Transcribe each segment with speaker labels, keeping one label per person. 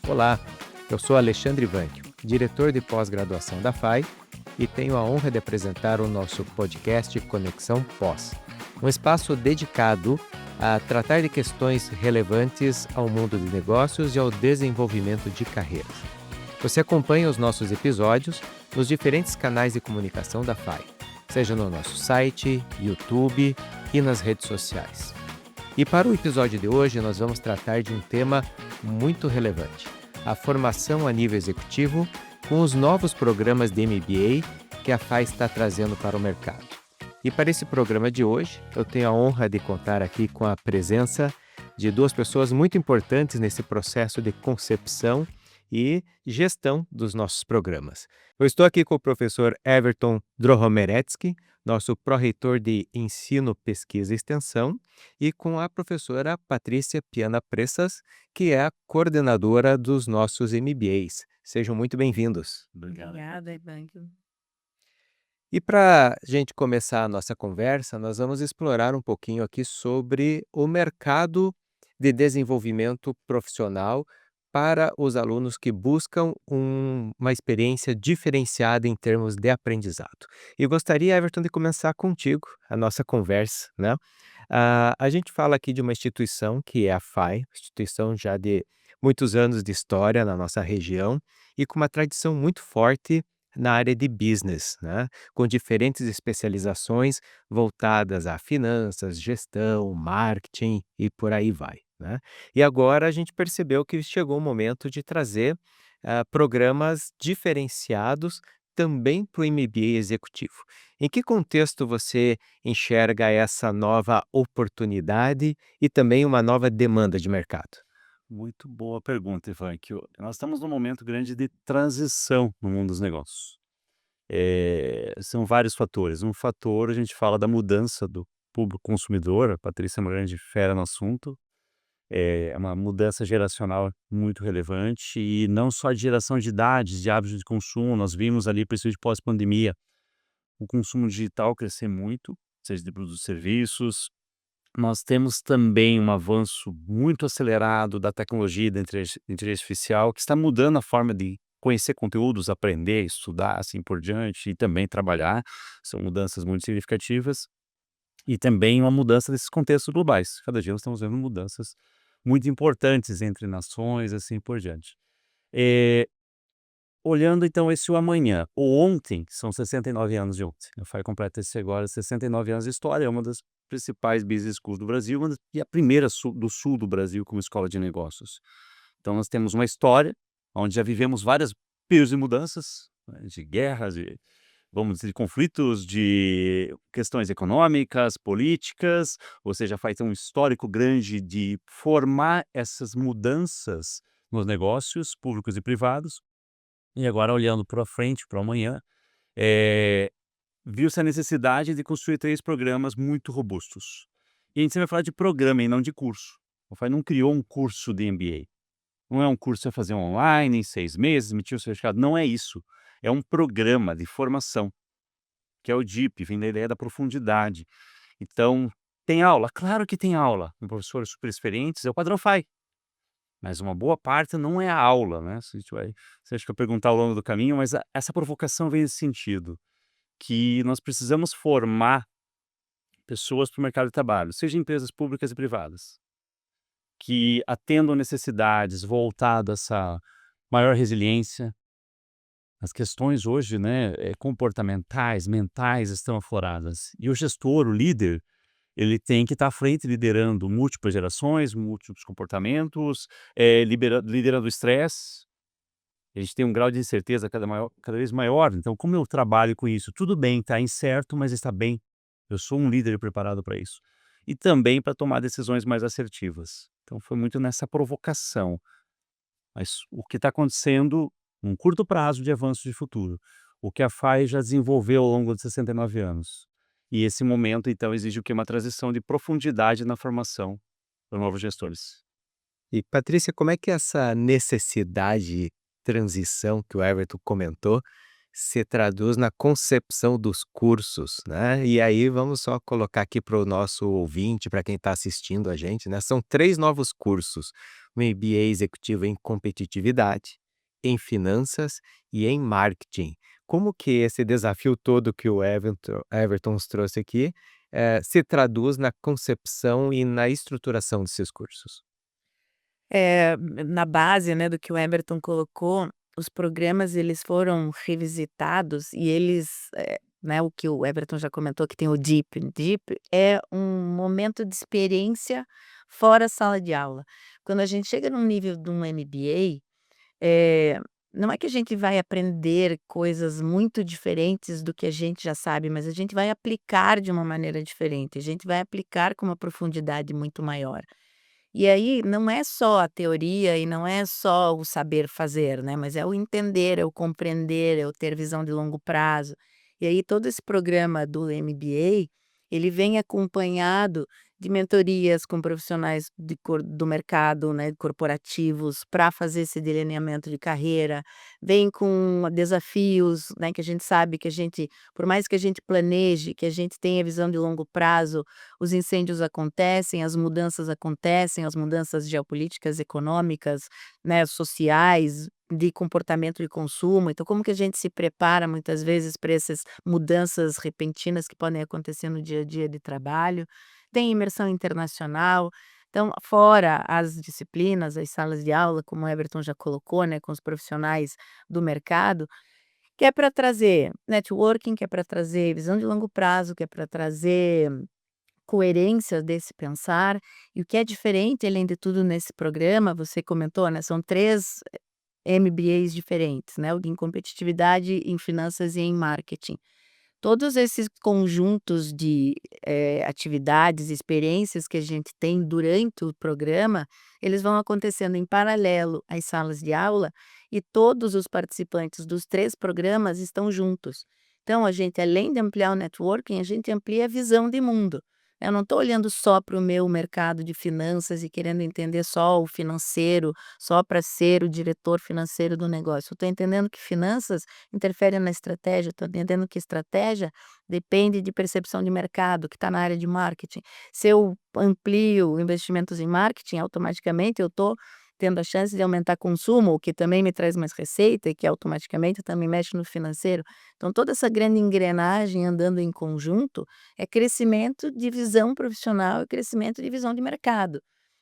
Speaker 1: Olá, eu sou Alexandre Vanquio, diretor de pós-graduação da FAI e tenho a honra de apresentar o nosso podcast Conexão Pós, um espaço dedicado a tratar de questões relevantes ao mundo de negócios e ao desenvolvimento de carreiras. Você acompanha os nossos episódios nos diferentes canais de comunicação da FAI, seja no nosso site, YouTube e nas redes sociais. E para o episódio de hoje, nós vamos tratar de um tema muito relevante: a formação a nível executivo com os novos programas de MBA que a FAI está trazendo para o mercado. E para esse programa de hoje, eu tenho a honra de contar aqui com a presença de duas pessoas muito importantes nesse processo de concepção e gestão dos nossos programas. Eu estou aqui com o professor Everton Drohomeretsky, nosso pró-reitor de Ensino, Pesquisa e Extensão, e com a professora Patrícia Piana Pressas, que é a coordenadora dos nossos MBAs. Sejam muito bem-vindos.
Speaker 2: Obrigada, Evangelho.
Speaker 1: E para a gente começar a nossa conversa, nós vamos explorar um pouquinho aqui sobre o mercado de desenvolvimento profissional para os alunos que buscam uma experiência diferenciada em termos de aprendizado. E gostaria, Everton, de começar contigo a nossa conversa, né? A gente fala aqui de uma instituição que é a FAI, instituição já de muitos anos de história na nossa região e com uma tradição muito forte na área de business, né? Com diferentes especializações voltadas a finanças, gestão, marketing e por aí vai, né? E agora a gente percebeu que chegou o momento de trazer programas diferenciados também para o MBA executivo. Em que contexto você enxerga essa nova oportunidade e também uma nova demanda de mercado?
Speaker 2: Muito boa pergunta, Ivan. Nós estamos num momento grande de transição no mundo dos negócios. São vários fatores. Um fator, a gente fala da mudança do público consumidor, a Patrícia é uma grande fera no assunto, é uma mudança geracional muito relevante e não só de geração de idades, de hábitos de consumo, nós vimos ali, principalmente pós-pandemia, o consumo digital crescer muito, seja de produtos e serviços. Nós temos também um avanço muito acelerado da tecnologia e da inteligência artificial, que está mudando a forma de conhecer conteúdos, aprender, estudar, assim por diante, e também trabalhar. São mudanças muito significativas. E também uma mudança desses contextos globais. Cada dia nós estamos vendo mudanças muito importantes entre nações, assim por diante. Eh, Olhando então esse o amanhã, o ontem, são 69 anos de ontem. A FAI completa esse agora 69 anos de história, é uma das principais business schools do Brasil, e a primeira do sul do Brasil como escola de negócios. Então nós temos uma história onde já vivemos várias períodos de mudanças, né, de guerras, vamos dizer, de conflitos, de questões econômicas, políticas, ou seja, faz um histórico grande de formar essas mudanças nos negócios públicos e privados. E agora olhando para frente, para o amanhã, eh, viu-se a necessidade de construir 3 programas muito robustos. E a gente sempre vai falar de programa e não de curso. O FAI não criou um curso de MBA. Não é um curso que você vai fazer online em 6 meses, emitir o certificado, não é isso. É um programa de formação, que é o DIP, vem da ideia da profundidade. Então, tem aula? Claro que tem aula, com professores super experientes, é o padrão FAI. Mas uma boa parte não é a aula, né, se a gente vai você acha que eu perguntar ao longo do caminho, mas essa provocação vem nesse sentido, que nós precisamos formar pessoas para o mercado de trabalho, seja empresas públicas e privadas, que atendam necessidades voltadas a essa maior resiliência. As questões hoje, né, comportamentais, mentais estão afloradas, e o gestor, o líder, ele tem que estar à frente liderando múltiplas gerações, múltiplos comportamentos, liderando o estresse. A gente tem um grau de incerteza cada vez maior, então como eu trabalho com isso? Tudo bem, está incerto, mas está bem. Eu sou um líder preparado para isso. E também para tomar decisões mais assertivas. Então foi muito nessa provocação. Mas o que está acontecendo num curto prazo de avanço de futuro, o que a FAI já desenvolveu ao longo de 69 anos. E esse momento, então, exige o quê? Uma transição de profundidade na formação para novos gestores.
Speaker 1: E Patrícia, como é que essa necessidade, transição que o Everton comentou, se traduz na concepção dos cursos, né? E aí vamos só colocar aqui para o nosso ouvinte, para quem está assistindo a gente, né? São 3 novos cursos um MBA executivo em competitividade, em finanças e em marketing. Como que esse desafio todo que o Everton nos trouxe aqui, se traduz na concepção e na estruturação desses cursos?
Speaker 3: Na base, né, do que o Emerton colocou, os programas eles foram revisitados e eles, né, o que o Emerton já comentou que tem o DEEP. DEEP é um momento de experiência fora a sala de aula. Quando a gente chega num nível de um MBA, não é que a gente vai aprender coisas muito diferentes do que a gente já sabe, mas a gente vai aplicar de uma maneira diferente, a gente vai aplicar com uma profundidade muito maior. E aí não é só a teoria e não é só o saber fazer, né, mas é o entender, é o compreender, é o ter visão de longo prazo. E aí todo esse programa do MBA, ele vem acompanhado de mentorias com profissionais do mercado, né, corporativos, para fazer esse delineamento de carreira, vem com desafios, né, que a gente sabe que a gente, por mais que a gente planeje, que a gente tenha visão de longo prazo, os incêndios acontecem, as mudanças geopolíticas, econômicas, né, sociais, de comportamento de consumo. Então, como que a gente se prepara muitas vezes para essas mudanças repentinas que podem acontecer no dia a dia de trabalho? Tem imersão internacional. Então, fora as disciplinas, as salas de aula, como o Everton já colocou, né, com os profissionais do mercado, que é para trazer networking, que é para trazer visão de longo prazo, que é para trazer coerência desse pensar. E o que é diferente, além de tudo, nesse programa, você comentou, né, são 3 MBAs diferentes, né, o em competitividade, em finanças e em marketing. Todos esses conjuntos de, atividades, experiências que a gente tem durante o programa, eles vão acontecendo em paralelo às salas de aula e todos os participantes dos 3 programas estão juntos. Então a gente, além de ampliar o networking, a gente amplia a visão de mundo. Eu não estou olhando só para o meu mercado de finanças e querendo entender só o financeiro, só para ser o diretor financeiro do negócio. Eu estou entendendo que finanças interfere na estratégia, estou entendendo que estratégia depende de percepção de mercado, que está na área de marketing. Se eu amplio investimentos em marketing, automaticamente eu estou tendo a chance de aumentar consumo, o que também me traz mais receita e que automaticamente também mexe no financeiro. Então, toda essa grande engrenagem andando em conjunto é crescimento de visão profissional e crescimento de visão de mercado.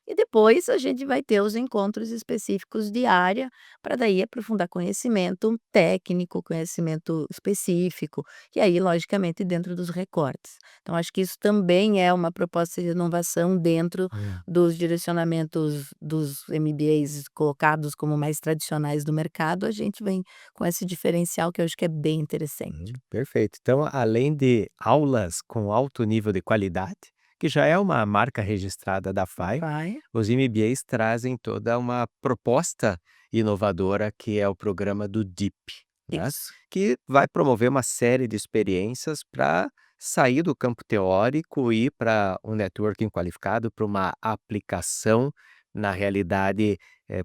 Speaker 3: E depois a gente vai ter os encontros específicos de área, para daí aprofundar conhecimento técnico, conhecimento específico, e aí, logicamente, dentro dos recortes. Então, acho que isso também é uma proposta de inovação dentro dos direcionamentos dos MBAs colocados como mais tradicionais do mercado, a gente vem com esse diferencial que eu acho que é bem interessante.
Speaker 1: Perfeito. Então, além de aulas com alto nível de qualidade, que já é uma marca registrada da FAI,
Speaker 3: Vai.
Speaker 1: os MBAs trazem toda uma proposta inovadora que é o programa do DEEP, né?
Speaker 3: Isso.
Speaker 1: Que vai promover uma série de experiências para sair do campo teórico e ir para um networking qualificado, para uma aplicação na realidade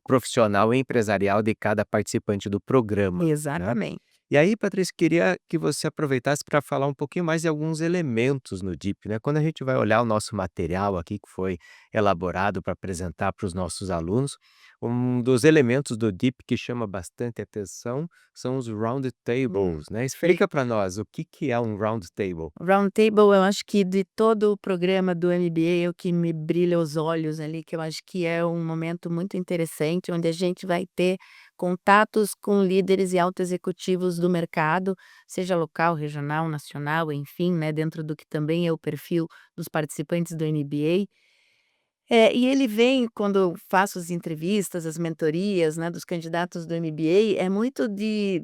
Speaker 1: profissional e empresarial de cada participante do programa, né?
Speaker 3: Exatamente.
Speaker 1: E aí, Patrícia, queria que você aproveitasse para falar um pouquinho mais de alguns elementos no DIP, né? Quando a gente vai olhar o nosso material aqui que foi elaborado para apresentar para os nossos alunos, um dos elementos do DIP que chama bastante atenção são os round tables, né? Explica para nós o que é um round table.
Speaker 3: Roundtable, eu acho que de todo o programa do MBA, é o que me brilha os olhos ali, que eu acho que é um momento muito interessante, onde a gente vai ter contatos com líderes e altos executivos do mercado, seja local, regional, nacional, enfim, né, dentro do que também é o perfil dos participantes do MBA. E ele vem quando eu faço as entrevistas, as mentorias, né, dos candidatos do MBA, é muito de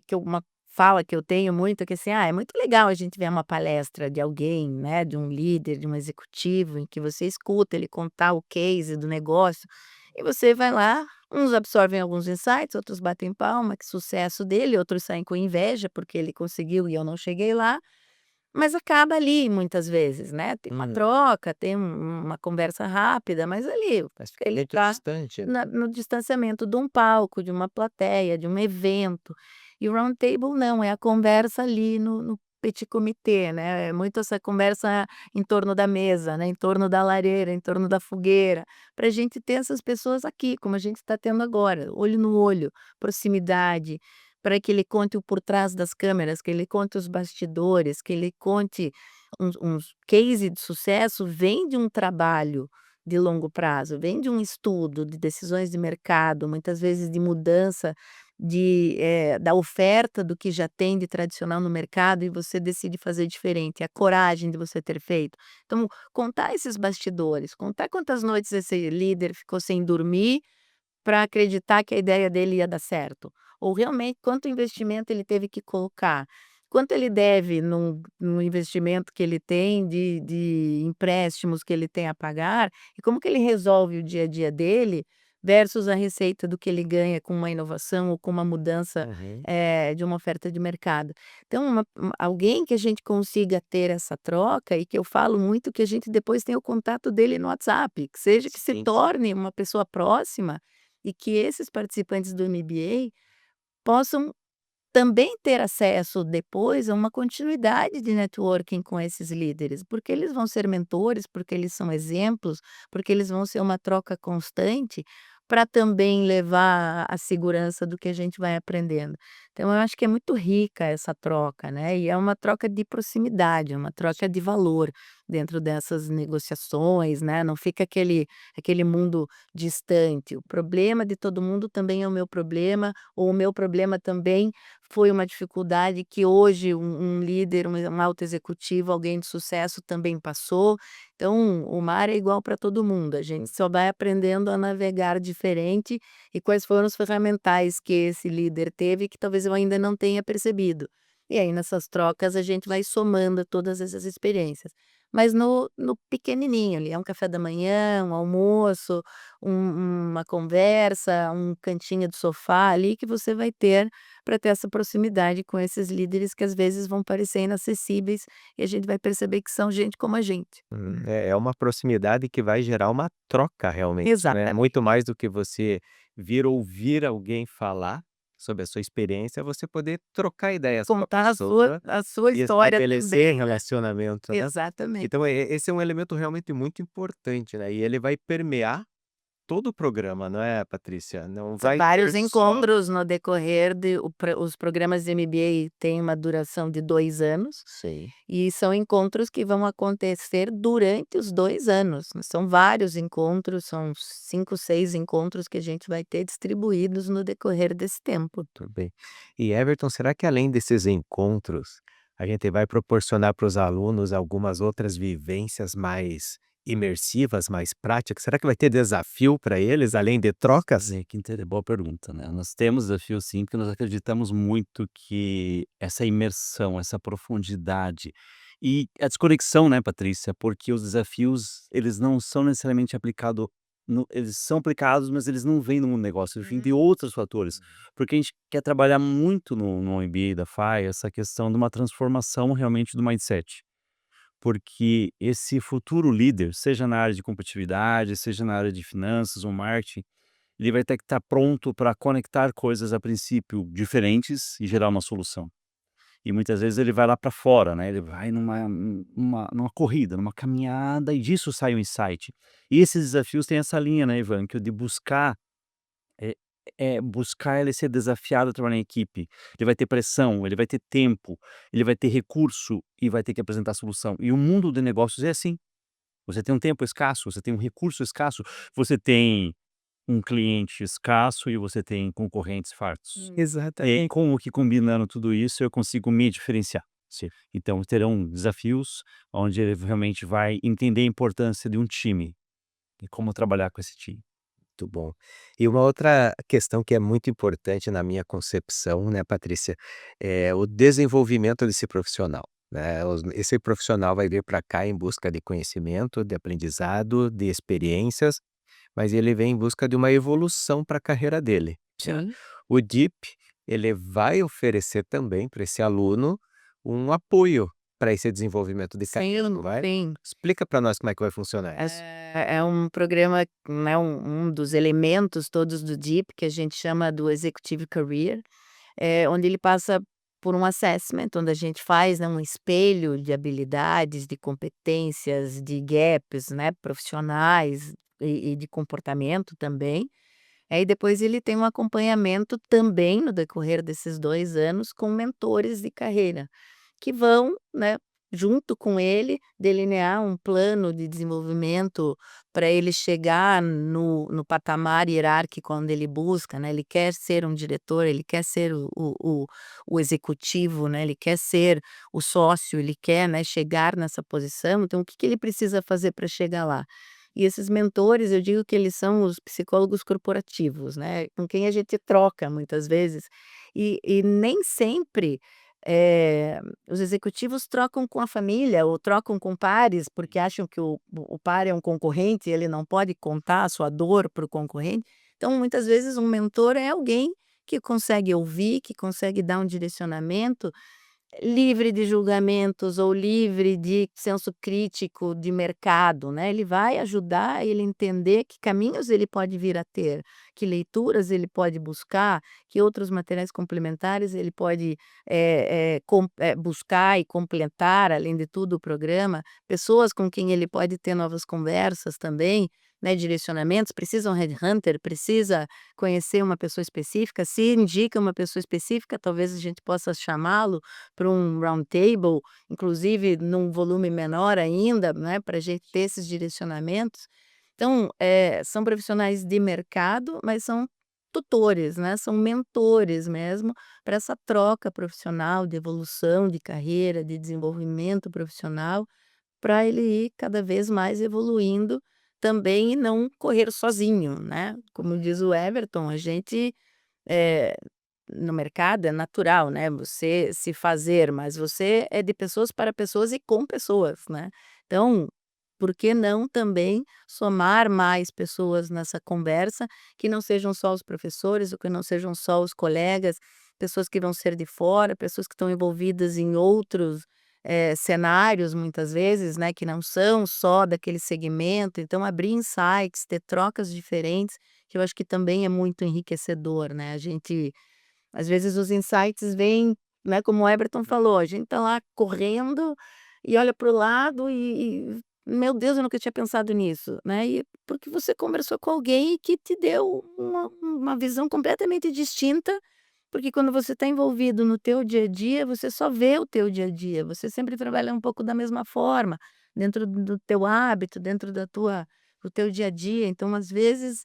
Speaker 3: que uma fala que eu tenho muito, que assim: "Ah, é muito legal a gente ver uma palestra de alguém, né, de um líder, de um executivo, em que você escuta ele contar o case do negócio, e você vai lá, uns absorvem alguns insights, outros batem palma, que sucesso dele, outros saem com inveja, porque ele conseguiu e eu não cheguei lá". Mas acaba ali muitas vezes, né, tem uma troca, tem uma conversa rápida, mas ali
Speaker 1: Mas fica
Speaker 3: ele
Speaker 1: muito
Speaker 3: está
Speaker 1: distante, né?
Speaker 3: no distanciamento de um palco, de uma plateia, de um evento. E o round table não, é a conversa ali no petit comité, né, é muito essa conversa em torno da mesa, né, em torno da lareira, em torno da fogueira, para a gente ter essas pessoas aqui, como a gente está tendo agora, olho no olho, proximidade, para que ele conte o por trás das câmeras, que ele conte os bastidores, que ele conte uns case de sucesso, vem de um trabalho de longo prazo, vem de um estudo de decisões de mercado, muitas vezes de mudança da oferta do que já tem de tradicional no mercado e você decide fazer diferente, a coragem de você ter feito. Então, contar esses bastidores, contar quantas noites esse líder ficou sem dormir para acreditar que a ideia dele ia dar certo, ou realmente quanto investimento ele teve que colocar, quanto ele deve num investimento que ele tem de empréstimos que ele tem a pagar, e como que ele resolve o dia a dia dele, versus a receita do que ele ganha com uma inovação ou com uma mudança,
Speaker 1: Uhum.
Speaker 3: de uma oferta de mercado. Então alguém que a gente consiga ter essa troca e que eu falo muito que a gente depois tenha o contato dele no WhatsApp, que se
Speaker 1: Sim.
Speaker 3: torne uma pessoa próxima e que esses participantes do MBA possam também ter acesso depois a uma continuidade de networking com esses líderes, porque eles vão ser mentores, porque eles são exemplos, porque eles vão ser uma troca constante para também levar a segurança do que a gente vai aprendendo. Então eu acho que é muito rica essa troca, né, e é uma troca de proximidade, é uma troca de valor dentro dessas negociações, né, não fica aquele mundo distante. O problema de todo mundo também é o meu problema, ou o meu problema também foi uma dificuldade que hoje um líder, um alto executivo, alguém de sucesso também passou. Então, o mar é igual para todo mundo, a gente só vai aprendendo a navegar diferente e quais foram os ferramentais que esse líder teve que talvez eu ainda não tenha percebido. E aí nessas trocas a gente vai somando todas essas experiências. Mas no pequenininho ali, é um café da manhã, um almoço, uma conversa, um cantinho do sofá ali que você vai ter para ter essa proximidade com esses líderes que às vezes vão parecer inacessíveis e a gente vai perceber que são gente como a gente.
Speaker 1: É uma proximidade que vai gerar uma troca realmente, né,
Speaker 3: Exatamente.
Speaker 1: muito mais do que você vir ouvir alguém falar sobre a sua experiência, você poder trocar ideias com a
Speaker 3: Contar
Speaker 1: pessoa
Speaker 3: a sua
Speaker 1: e
Speaker 3: história
Speaker 1: estabelecer
Speaker 3: também.
Speaker 1: relacionamento, né.
Speaker 3: Exatamente.
Speaker 1: Então esse é um elemento realmente muito importante, né, e ele vai permear todo o programa, não é, Patrícia? Não
Speaker 3: São
Speaker 1: vai
Speaker 3: vários
Speaker 1: ser só
Speaker 3: encontros no decorrer os programas de MBA têm uma duração de 2 anos,
Speaker 1: sim.
Speaker 3: e são encontros que vão acontecer durante os 2 anos. São vários encontros, são 5, 6 encontros que a gente vai ter distribuídos no decorrer desse tempo.
Speaker 1: Tudo bem. E Everton, será que além desses encontros, a gente vai proporcionar para os alunos algumas outras vivências mais imersivas, mais práticas? Será que vai ter desafio para eles, além de trocas?
Speaker 2: Boa pergunta, né. Nós temos desafios sim, porque nós acreditamos muito que essa imersão, essa profundidade e a desconexão, né, Patrícia, porque os desafios, eles não são necessariamente eles são aplicados, mas eles não vêm no mundo do negócio, eles vêm de outros fatores. Porque a gente quer trabalhar muito no MBA da FAI, essa questão de uma transformação realmente do mindset. Porque esse futuro líder, seja na área de competitividade, seja na área de finanças ou marketing, ele vai ter que estar pronto para conectar coisas a princípio diferentes e gerar uma solução. E muitas vezes ele vai lá para fora, né, ele vai numa corrida, numa caminhada e disso sai o insight. E esses desafios têm essa linha, né, Ivan, que o de buscar, é buscar ele ser desafiado a trabalhar em equipe. Ele vai ter pressão, ele vai ter tempo, ele vai ter recurso e vai ter que apresentar solução. E o mundo de negócios é assim, você tem um tempo escasso, você tem um recurso escasso, você tem um cliente escasso e você tem concorrentes fartos. E
Speaker 1: Exatamente.
Speaker 2: aí como que combinando tudo isso eu consigo me diferenciar.
Speaker 1: Sim.
Speaker 2: Então terão desafios onde ele realmente vai entender a importância de um time e como trabalhar com esse time.
Speaker 1: Muito bom. E uma outra questão que é muito importante na minha concepção, né, Patrícia, é o desenvolvimento desse profissional, né? Esse profissional vai vir para cá em busca de conhecimento, de aprendizado, de experiências, mas ele vem em busca de uma evolução para a carreira dele, né?
Speaker 3: Sim.
Speaker 1: O DIP, ele vai oferecer também para esse aluno um apoio para esse desenvolvimento de carreira, não
Speaker 3: Sim,
Speaker 1: vai?
Speaker 3: sim.
Speaker 1: Explica para nós como é que vai funcionar isso.
Speaker 3: É um programa, né, um dos elementos todos do DIP, que a gente chama do Executive Career, onde ele passa por um assessment, onde a gente faz, né, um espelho de habilidades, de competências, de gaps, né, profissionais e de comportamento também. Aí depois ele tem um acompanhamento também no decorrer desses 2 anos com mentores de carreira, que vão, né, junto com ele, delinear um plano de desenvolvimento para ele chegar no patamar hierárquico onde ele busca, né, ele quer ser um diretor, ele quer ser o executivo, né, ele quer ser o sócio, ele quer, né, chegar nessa posição, então o que que ele precisa fazer para chegar lá? E esses mentores, eu digo que eles são os psicólogos corporativos, né, com quem a gente troca muitas vezes, e nem sempre, os executivos trocam com a família ou trocam com pares, porque acham que o par é um concorrente e ele não pode contar a sua dor para o concorrente. Então, muitas vezes, um mentor é alguém que consegue ouvir, que consegue dar um direcionamento livre de julgamentos ou livre de senso crítico de mercado, né, ele vai ajudar ele entender que caminhos ele pode vir a ter, que leituras ele pode buscar, que outros materiais complementares ele pode, buscar e completar, além de tudo, o programa, pessoas com quem ele pode ter novas conversas também, né, direcionamentos, precisa um headhunter, precisa conhecer uma pessoa específica, se indica uma pessoa específica, talvez a gente possa chamá-lo para um round table, inclusive num volume menor ainda, né, para a gente ter esses direcionamentos. Então, são profissionais de mercado, mas são tutores, né, são mentores mesmo para essa troca profissional, de evolução de carreira, de desenvolvimento profissional, para ele ir cada vez mais evoluindo também e não correr sozinho, né. Como diz o Everton, a gente, eh no mercado é natural, né, você se fazer, mas você é de pessoas para pessoas e com pessoas, né. Então, por que não também somar mais pessoas nessa conversa, que não sejam só os professores, ou que não sejam só os colegas, pessoas que vão ser de fora, pessoas que estão envolvidas em outros, cenários muitas vezes, né, que não são só daquele segmento, então abrir insights, ter trocas diferentes, que eu acho que também é muito enriquecedor, né, a gente às vezes os insights vêm, né, como o Eberton falou, a gente tá lá correndo e olha para o lado e "Meu Deus, eu nunca tinha pensado nisso", né, e porque você conversou com alguém que te deu uma visão completamente distinta, porque quando você está envolvido no teu dia a dia, você só vê o teu dia a dia, você sempre trabalha um pouco da mesma forma, dentro do teu hábito, dentro da tua do teu dia a dia, então às vezes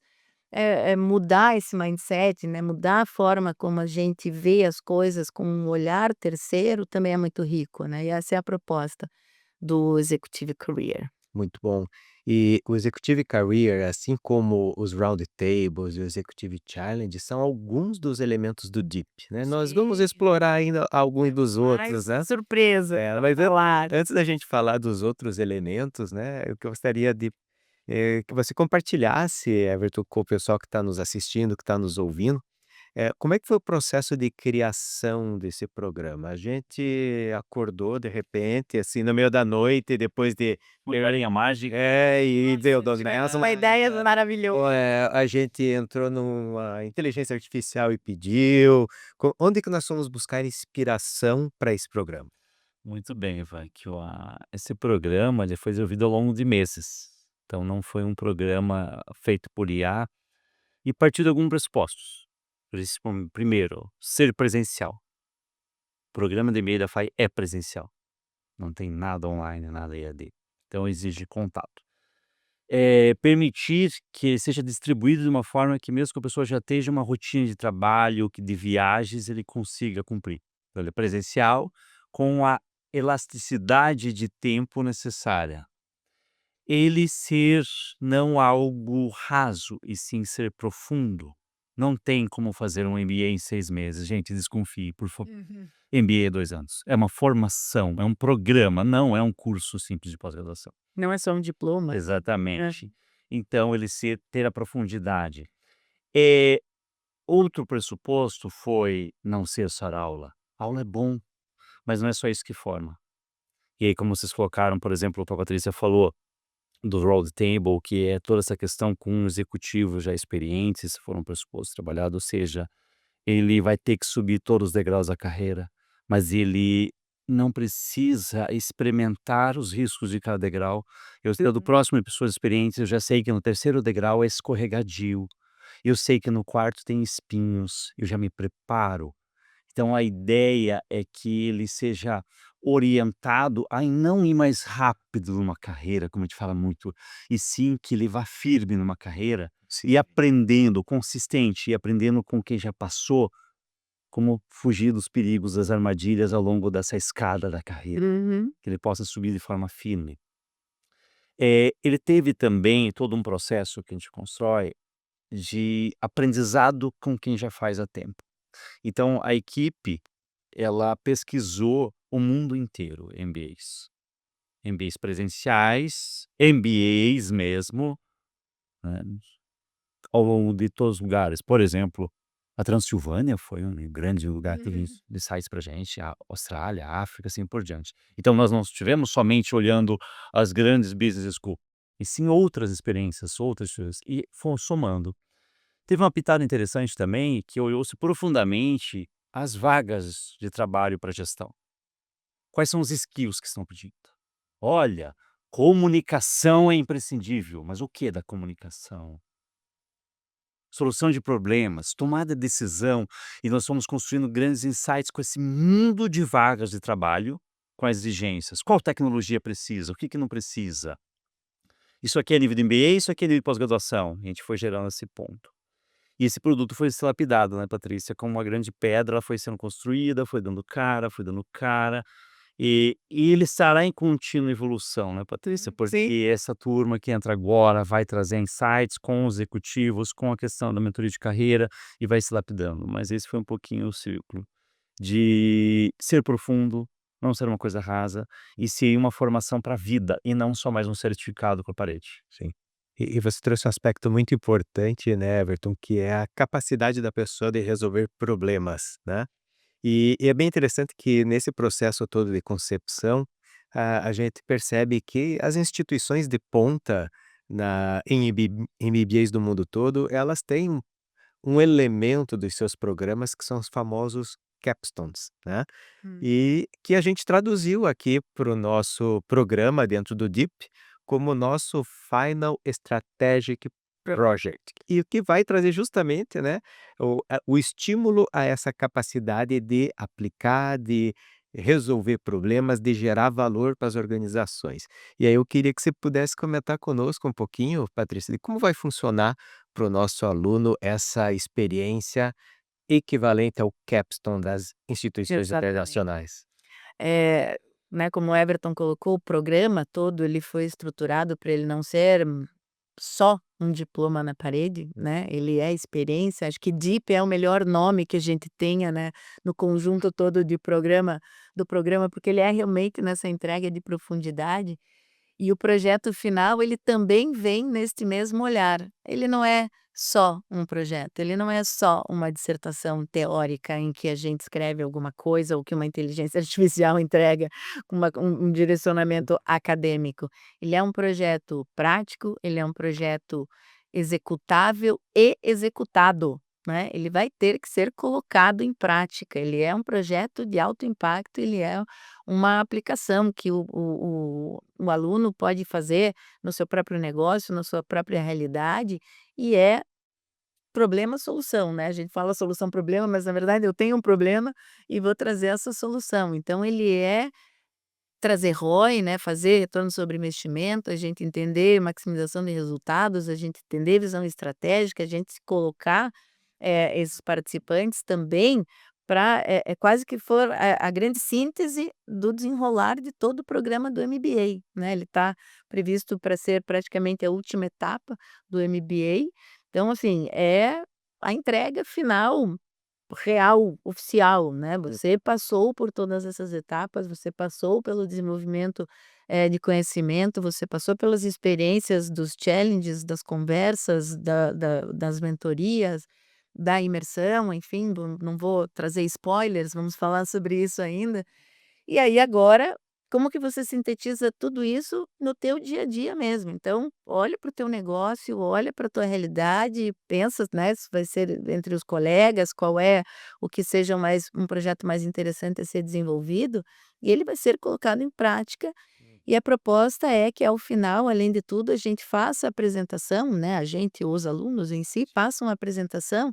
Speaker 3: mudar esse mindset, né, mudar a forma como a gente vê as coisas com um olhar terceiro também é muito rico, né, e essa é a proposta do Executive Career.
Speaker 1: Muito bom. E o Executive Career, assim como os Round Tables e o Executive Challenge, são alguns dos elementos do DEEP, né. Nós vamos
Speaker 3: Sim.
Speaker 1: explorar ainda alguns dos outros,
Speaker 3: Mais
Speaker 1: né.
Speaker 3: surpresa,
Speaker 1: Mas
Speaker 3: claro.
Speaker 1: antes da gente falar dos outros elementos, né, eu gostaria de que você compartilhasse, Everton, com o pessoal que está nos assistindo, que está nos ouvindo, como é que foi o processo de criação desse programa? A gente acordou de repente, assim, no meio da noite, depois de
Speaker 2: Colherzinha mágica.
Speaker 1: e deu
Speaker 3: Nossa, tivemos uma ideia maravilhosa.
Speaker 1: a gente entrou numa inteligência artificial e pediu. Onde que nós fomos buscar inspiração para esse programa?
Speaker 2: Muito bem, Ivank. Esse programa ele foi desenvolvido ao longo de meses. Então não foi um programa feito por IA e partiu de alguns pressupostos. Primeiro, ser presencial. O programa de e-mail da FAI é presencial. Não tem nada online, nada EAD. Então exige contato. Permitir que seja distribuído de uma forma que mesmo que a pessoa já esteja uma rotina de trabalho, de viagens, ele consiga cumprir. Então ele é presencial com a elasticidade de tempo necessária. Ele ser não algo raso, e sim ser profundo. Não tem como fazer um MBA em 6 meses, gente, desconfie, por favor.
Speaker 3: Uhum.
Speaker 2: MBA é 2 anos. É uma formação, é um programa, não é um curso simples de pós-graduação.
Speaker 3: Não é só um diploma.
Speaker 2: Exatamente. Então ele ter a profundidade. Eh, Outro pressuposto foi não ser só aula. Aula é bom, mas não é só isso que forma. E aí como vocês colocaram, por exemplo, a Patrícia falou do round table, que é toda essa questão com executivos já experientes, foram pressupostos trabalhados, ou seja, ele vai ter que subir todos os degraus da carreira, mas ele não precisa experimentar os riscos de cada degrau. Eu sei do
Speaker 3: Uhum.
Speaker 2: próximo Pessoas Experientes, eu já sei que no terceiro degrau é escorregadio, eu sei que no quarto tem espinhos, eu já me preparo. Então a ideia é que ele seja orientado a não ir mais rápido numa carreira, como a gente fala muito, e sim que ele vá firme numa carreira e
Speaker 1: Sim.
Speaker 2: aprendendo, consistente, e aprendendo com quem já passou, como fugir dos perigos, das armadilhas ao longo dessa escada da carreira,
Speaker 3: Uhum.
Speaker 2: que ele possa subir de forma firme. Ele teve também todo um processo que a gente constrói de aprendizado com quem já faz há tempo. Então a equipe, ela pesquisou o mundo inteiro, MBAs. MBAs presenciais, MBAs mesmo, né, ao longo de todos os lugares. Por exemplo, a Transilvânia foi um grande lugar que teve de sites pra gente, a Austrália, a África, assim por diante. Então nós não estivemos somente olhando as grandes business school, e sim outras experiências, outras coisas, e fomos somando. Teve uma pitada interessante também, que olhou-se profundamente as vagas de trabalho para gestão. Quais são os skills que estão pedindo? Olha, comunicação é imprescindível, mas o que da comunicação? Solução de problemas, tomada de decisão, e nós fomos construindo grandes insights com esse mundo de vagas de trabalho, com as exigências. Qual tecnologia precisa? O que que não precisa? Isso aqui é nível de MBA, isso aqui é nível de pós-graduação. A gente foi gerando esse ponto. E esse produto foi se lapidado, né, Patrícia, como uma grande pedra, ela foi sendo construída, foi dando cara, e ele estará em contínua evolução, né, Patrícia,
Speaker 3: Sim.
Speaker 2: porque essa turma que entra agora vai trazer insights com os executivos, com a questão da mentoria de carreira e vai se lapidando, mas esse foi um pouquinho o ciclo, de ser profundo, não ser uma coisa rasa, e ser uma formação para a vida e não só mais um certificado com a parede.
Speaker 1: Sim. E você trouxe um aspecto muito importante, né, Everton, que é a capacidade da pessoa de resolver problemas, né. E é bem interessante que nesse processo todo de concepção, a gente percebe que as instituições de ponta em MBAs do mundo todo, elas têm um elemento dos seus programas que são os famosos capstones, né.
Speaker 3: Hum.
Speaker 1: E que a gente traduziu aqui para o nosso programa dentro do DIP, como nosso Final Strategic Project. E o que vai trazer justamente, né, o estímulo a essa capacidade de aplicar, de resolver problemas, de gerar valor para as organizações. E aí eu queria que você pudesse comentar conosco um pouquinho, Patrícia, de como vai funcionar para o nosso aluno essa experiência equivalente ao capstone das instituições
Speaker 3: Exatamente.
Speaker 1: internacionais.
Speaker 3: Eh, né, como o Everton colocou, o programa todo ele foi estruturado para ele não ser só um diploma na parede, né, ele é experiência, acho que DEEP é o melhor nome que a gente tenha, né, no conjunto todo de programa do programa, porque ele é realmente nessa entrega de profundidade. E o projeto final, ele também vem neste mesmo olhar. Ele não é só um projeto, ele não é só uma dissertação teórica em que a gente escreve alguma coisa ou que uma inteligência artificial entrega um direcionamento acadêmico. Ele é um projeto prático, ele é um projeto executável e executado, né, ele vai ter que ser colocado em prática, ele é um projeto de alto impacto, ele é uma aplicação que o aluno pode fazer no seu próprio negócio, na sua própria realidade, e é problema-solução, né, a gente fala solução-problema, mas na verdade eu tenho um problema e vou trazer essa solução. Então ele é trazer ROI, né, fazer retorno sobre investimento, a gente entender maximização de resultados, a gente entender visão estratégica, a gente se colocar, esses participantes também para é quase que for a grande síntese do desenrolar de todo o programa do MBA, né, ele está previsto para ser praticamente a última etapa do MBA, então assim, é a entrega final real, oficial, né, você passou por todas essas etapas, você passou pelo desenvolvimento, de conhecimento, você passou pelas experiências dos challenges, das conversas, das mentorias, da imersão, enfim, não vou trazer spoilers, vamos falar sobre isso ainda. E aí agora como que você sintetiza tudo isso no teu dia a dia mesmo. Então, olha para o teu negócio, olha para a tua realidade, pensa, né, se vai ser entre os colegas, qual é o que seja mais um projeto mais interessante a ser desenvolvido, e ele vai ser colocado em prática. E a proposta é que ao final, além de tudo, a gente faça a apresentação, né, a gente, os alunos em si, façam a apresentação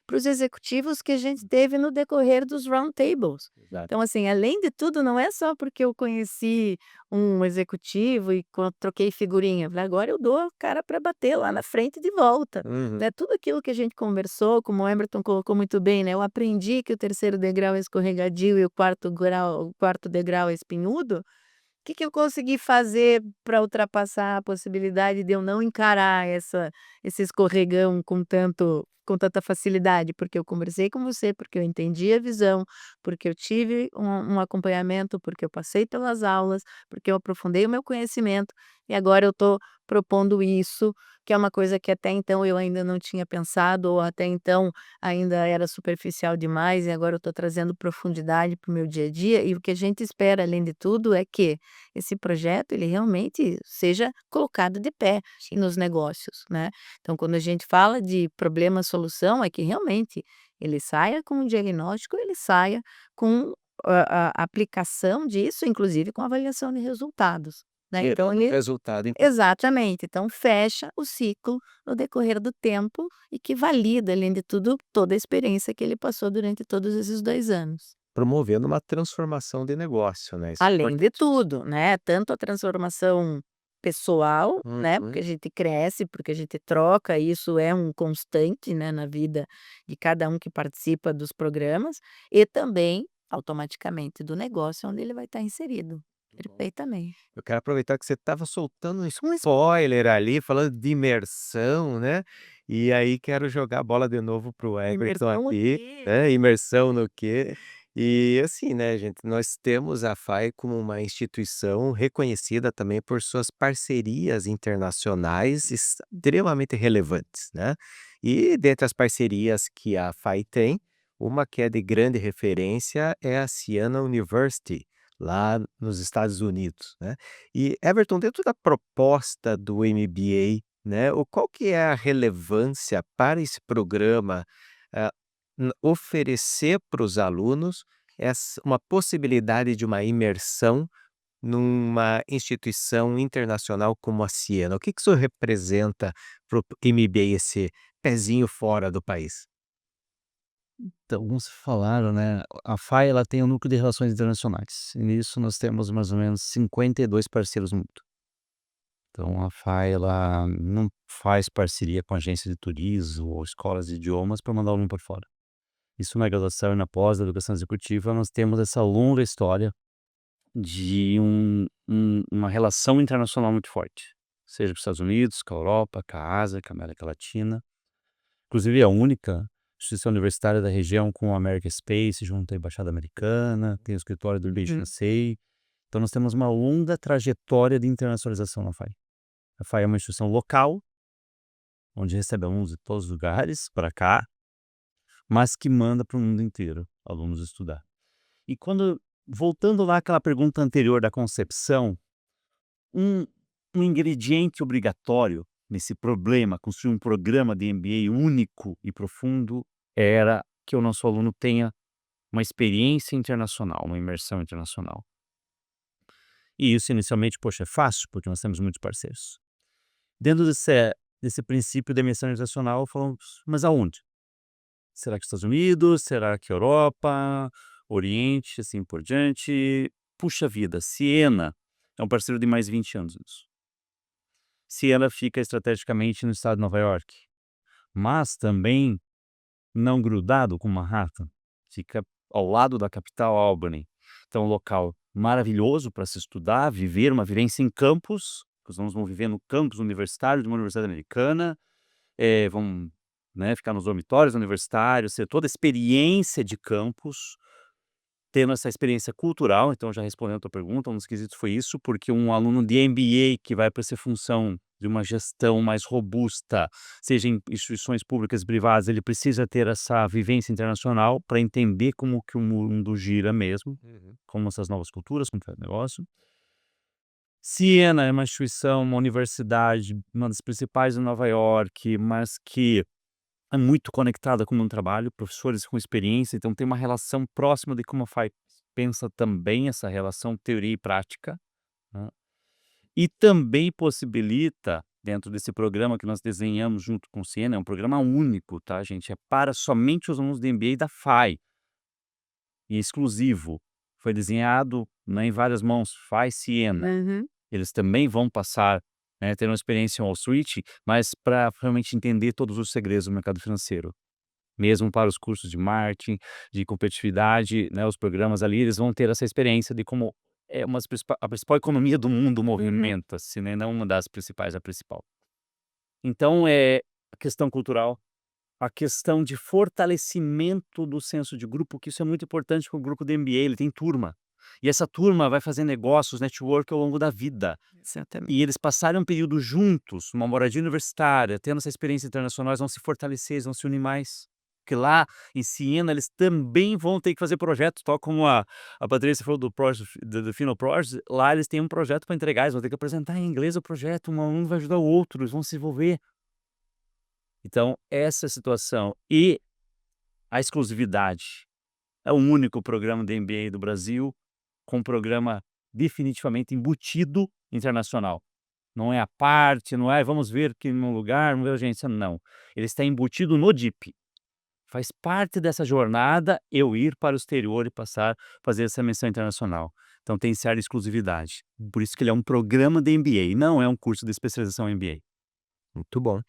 Speaker 3: para os executivos que a gente teve no decorrer dos round tables.
Speaker 1: Exato.
Speaker 3: Então, assim, além de tudo, não é só porque eu conheci um executivo e troquei figurinha. Falei, agora eu dou a cara para bater lá na frente de volta.
Speaker 1: Uhum.
Speaker 3: Né? Tudo aquilo que a gente conversou, como o Emerton colocou muito bem, né? Eu aprendi que o terceiro degrau é escorregadio e o quarto degrau é espinhudo. Que eu consegui fazer para ultrapassar a possibilidade de eu não encarar esse escorregão com tanta facilidade? Porque eu conversei com você, porque eu entendi a visão, porque eu tive um acompanhamento, porque eu passei pelas aulas, porque eu aprofundei o meu conhecimento, e agora eu estou propondo isso, que é uma coisa que até então eu ainda não tinha pensado, ou até então ainda era superficial demais, e agora eu estou trazendo profundidade para o meu dia a dia, e o que a gente espera, além de tudo, é que esse projeto ele realmente seja colocado de pé nos negócios, né. Então quando a gente fala de problema-solução, é que realmente ele saia com um diagnóstico, ele saia com a aplicação disso, inclusive com avaliação de resultados, né. Então
Speaker 1: Gerando
Speaker 3: ele
Speaker 1: resultado.
Speaker 3: exatamente, então fecha o ciclo no decorrer do tempo e que valida, além de tudo, toda a experiência que ele passou durante todos esses 2 anos.
Speaker 1: Promovendo uma transformação de negócio, né, isso é
Speaker 3: Além de
Speaker 1: importantíssimo.
Speaker 3: tudo, né, tanto a transformação pessoal, né, porque
Speaker 1: Uhum.
Speaker 3: a gente cresce, porque a gente troca, isso é um constante, né, na vida de cada um que participa dos programas, e também, automaticamente, do negócio onde ele vai estar inserido.
Speaker 1: Muito bom.
Speaker 3: Perfeitamente.
Speaker 1: Eu quero aproveitar que você estava soltando um
Speaker 3: Um
Speaker 1: spoiler ali, falando de imersão, né, e aí quero jogar a bola de novo para o Everton
Speaker 3: imersão
Speaker 1: aqui,
Speaker 3: aqui.
Speaker 1: né, imersão no quê? E assim, né, gente, nós temos a FAI como uma instituição reconhecida também por suas parcerias internacionais extremamente relevantes, né. E dentre as parcerias que a FAI tem, uma que é de grande referência é a Siena University, lá nos Estados Unidos, né. E Everton, dentro da proposta do MBA, né, o qual que é a relevância para esse programa, ah, oferecer para os alunos uma possibilidade de uma imersão numa instituição internacional como a Siena? O que que isso representa para o MBA, esse pezinho fora do país?
Speaker 2: Então, como vocês falaram, né, a FAI ela tem um núcleo de relações internacionais, e nisso nós temos mais ou menos 52 parceiros no mundo. Então a FAI ela não faz parceria com agência de turismo ou escolas de idiomas para mandar o aluno para fora. Isso na graduação e na pós da educação executiva nós temos essa longa história de uma relação internacional muito forte, seja com os Estados Unidos, com a Europa, com a Ásia, com a América Latina. Inclusive é a única instituição universitária da região com a American Space junto à embaixada americana, tem o escritório do Beijing
Speaker 3: Uhum.
Speaker 2: Sei. Então nós temos uma longa trajetória de internacionalização na FAI. A FAI é uma instituição local, onde recebe alunos de todos os lugares para cá, mas que manda para o mundo inteiro alunos estudar. E quando voltando lá àquela pergunta anterior da concepção, um um ingrediente obrigatório nesse problema, construir um programa de MBA único e profundo, era que o nosso aluno tenha uma experiência internacional, uma imersão internacional. E isso inicialmente, poxa, é fácil, porque nós temos muitos parceiros. Dentro desse princípio da imersão internacional, falamos: "Mas aonde? Será que Estados Unidos? Será que Europa? Oriente?", assim por diante. Puxa vida, Siena é um parceiro de mais 20 anos nisso. Siena fica estrategicamente no estado de Nova York, mas também não grudado com Manhattan, fica ao lado da capital Albany. Então, um local maravilhoso para se estudar, viver uma vivência em campus. Os alunos vão viver no campus universitário de uma universidade americana, vão, né, ficar nos dormitórios universitários, ter toda a experiência de campus, tendo essa experiência cultural. Então, já respondendo a tua pergunta, um dos quesitos foi isso, porque um aluno de MBA que vai para essa função de uma gestão mais robusta, seja em instituições públicas e privadas, ele precisa ter essa vivência internacional para entender como que o mundo gira mesmo,
Speaker 1: Uhum.
Speaker 2: como essas novas culturas, como que é o negócio. Siena é uma instituição, uma universidade, uma das principais de Nova York, mas que é muito conectada com o meu trabalho, professores com experiência, então tem uma relação próxima de como a FAI pensa também essa relação teoria e prática, né. E também possibilita, dentro desse programa que nós desenhamos junto com o Siena, é um programa único, tá, gente, é para somente os alunos do MBA da FAI, e exclusivo. Foi desenhado, né, em várias mãos, FAI Siena.
Speaker 3: Uhum.
Speaker 2: Eles também vão passar, né, ter uma experiência em Wall Street, mas para realmente entender todos os segredos do mercado financeiro. Mesmo para os cursos de marketing, de competitividade, né, os programas ali, eles vão ter essa experiência de como é uma das a principal economia do mundo
Speaker 3: Uhum.
Speaker 2: movimenta-se, né, não uma das principais, a principal. Então, é a questão cultural, a questão de fortalecimento do senso de grupo, que isso é muito importante para o grupo do MBA, ele tem turma. E essa turma vai fazer negócios, network ao longo da vida.
Speaker 3: Exatamente.
Speaker 2: E eles passarem um período juntos, uma moradia universitária, tendo essa experiência internacional, eles vão se fortalecer, eles vão se unir mais. Porque lá em Siena eles também vão ter que fazer projetos, tal como a Patrícia falou do project, do Final Project, lá eles têm um projeto para entregar, eles vão ter que apresentar em inglês o projeto, um aluno vai ajudar o outro, eles vão se envolver. Então, essa situação e a exclusividade. É o único programa de MBA do Brasil com um programa definitivamente embutido internacional. Não é à parte, não é: "Vamos ver aqui num lugar, vamos ver a agência", não. Ele está embutido no DIP. Faz parte dessa jornada eu ir para o exterior e passar fazer essa missão internacional. Então tem certa exclusividade. Por isso que ele é um programa de MBA, não é um curso de especialização MBA.
Speaker 1: Muito bom.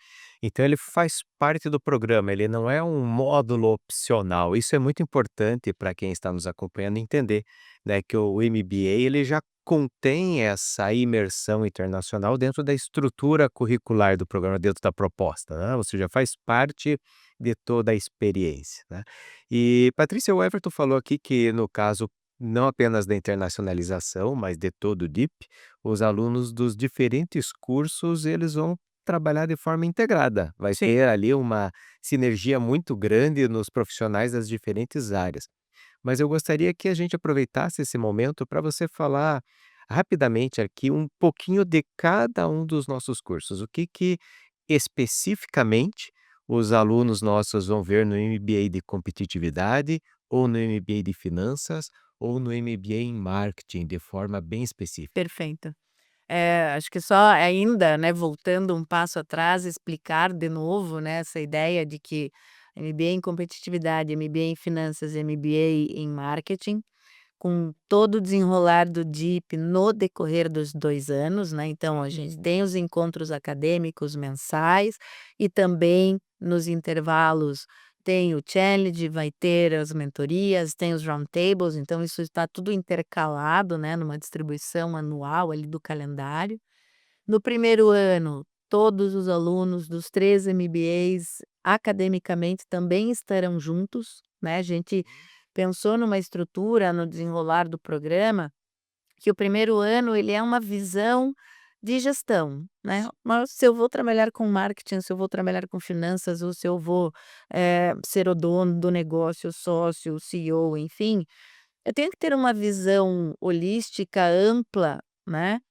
Speaker 1: Então ele faz parte do programa, ele não é um módulo opcional. Isso é muito importante para quem está nos acompanhando entender, né, que o MBA ele já contém essa imersão internacional dentro da estrutura curricular do programa, dentro da proposta, né? Ou seja, faz parte de toda a experiência, né? E Patrícia, o Everton falou aqui que no caso não apenas da internacionalização, mas de todo o DIP, os alunos dos diferentes cursos eles vão trabalhar de forma integrada, vai
Speaker 3: Sim.
Speaker 1: ter ali uma sinergia muito grande nos profissionais das diferentes áreas. Mas eu gostaria que a gente aproveitasse esse momento para você falar rapidamente aqui um pouquinho de cada um dos nossos cursos. O que que especificamente os alunos nossos vão ver no MBA de competitividade, ou no MBA de finanças, ou no MBA em marketing, de forma bem específica.
Speaker 3: Perfeito. Acho que só ainda, né, voltando um passo atrás, explicar de novo, né, essa ideia de que MBA em competitividade, MBA em finanças, MBA em marketing, com todo o desenrolar do DIP no decorrer dos 2 anos, né, então a gente tem os encontros acadêmicos mensais e também nos intervalos tem o challenge, vai ter as mentorias, tem os roundtables, então isso está tudo intercalado, né, numa distribuição anual ali do calendário. No primeiro ano, todos os alunos dos 3 MBAs academicamente também estarão juntos, né, a gente pensou numa estrutura no desenrolar do programa, que o primeiro ano ele é uma visão de gestão, né, mas se eu vou trabalhar com marketing, se eu vou trabalhar com finanças ou se eu vou, ser o dono do negócio, o sócio, o CEO, enfim, eu tenho que ter uma visão holística, ampla, né,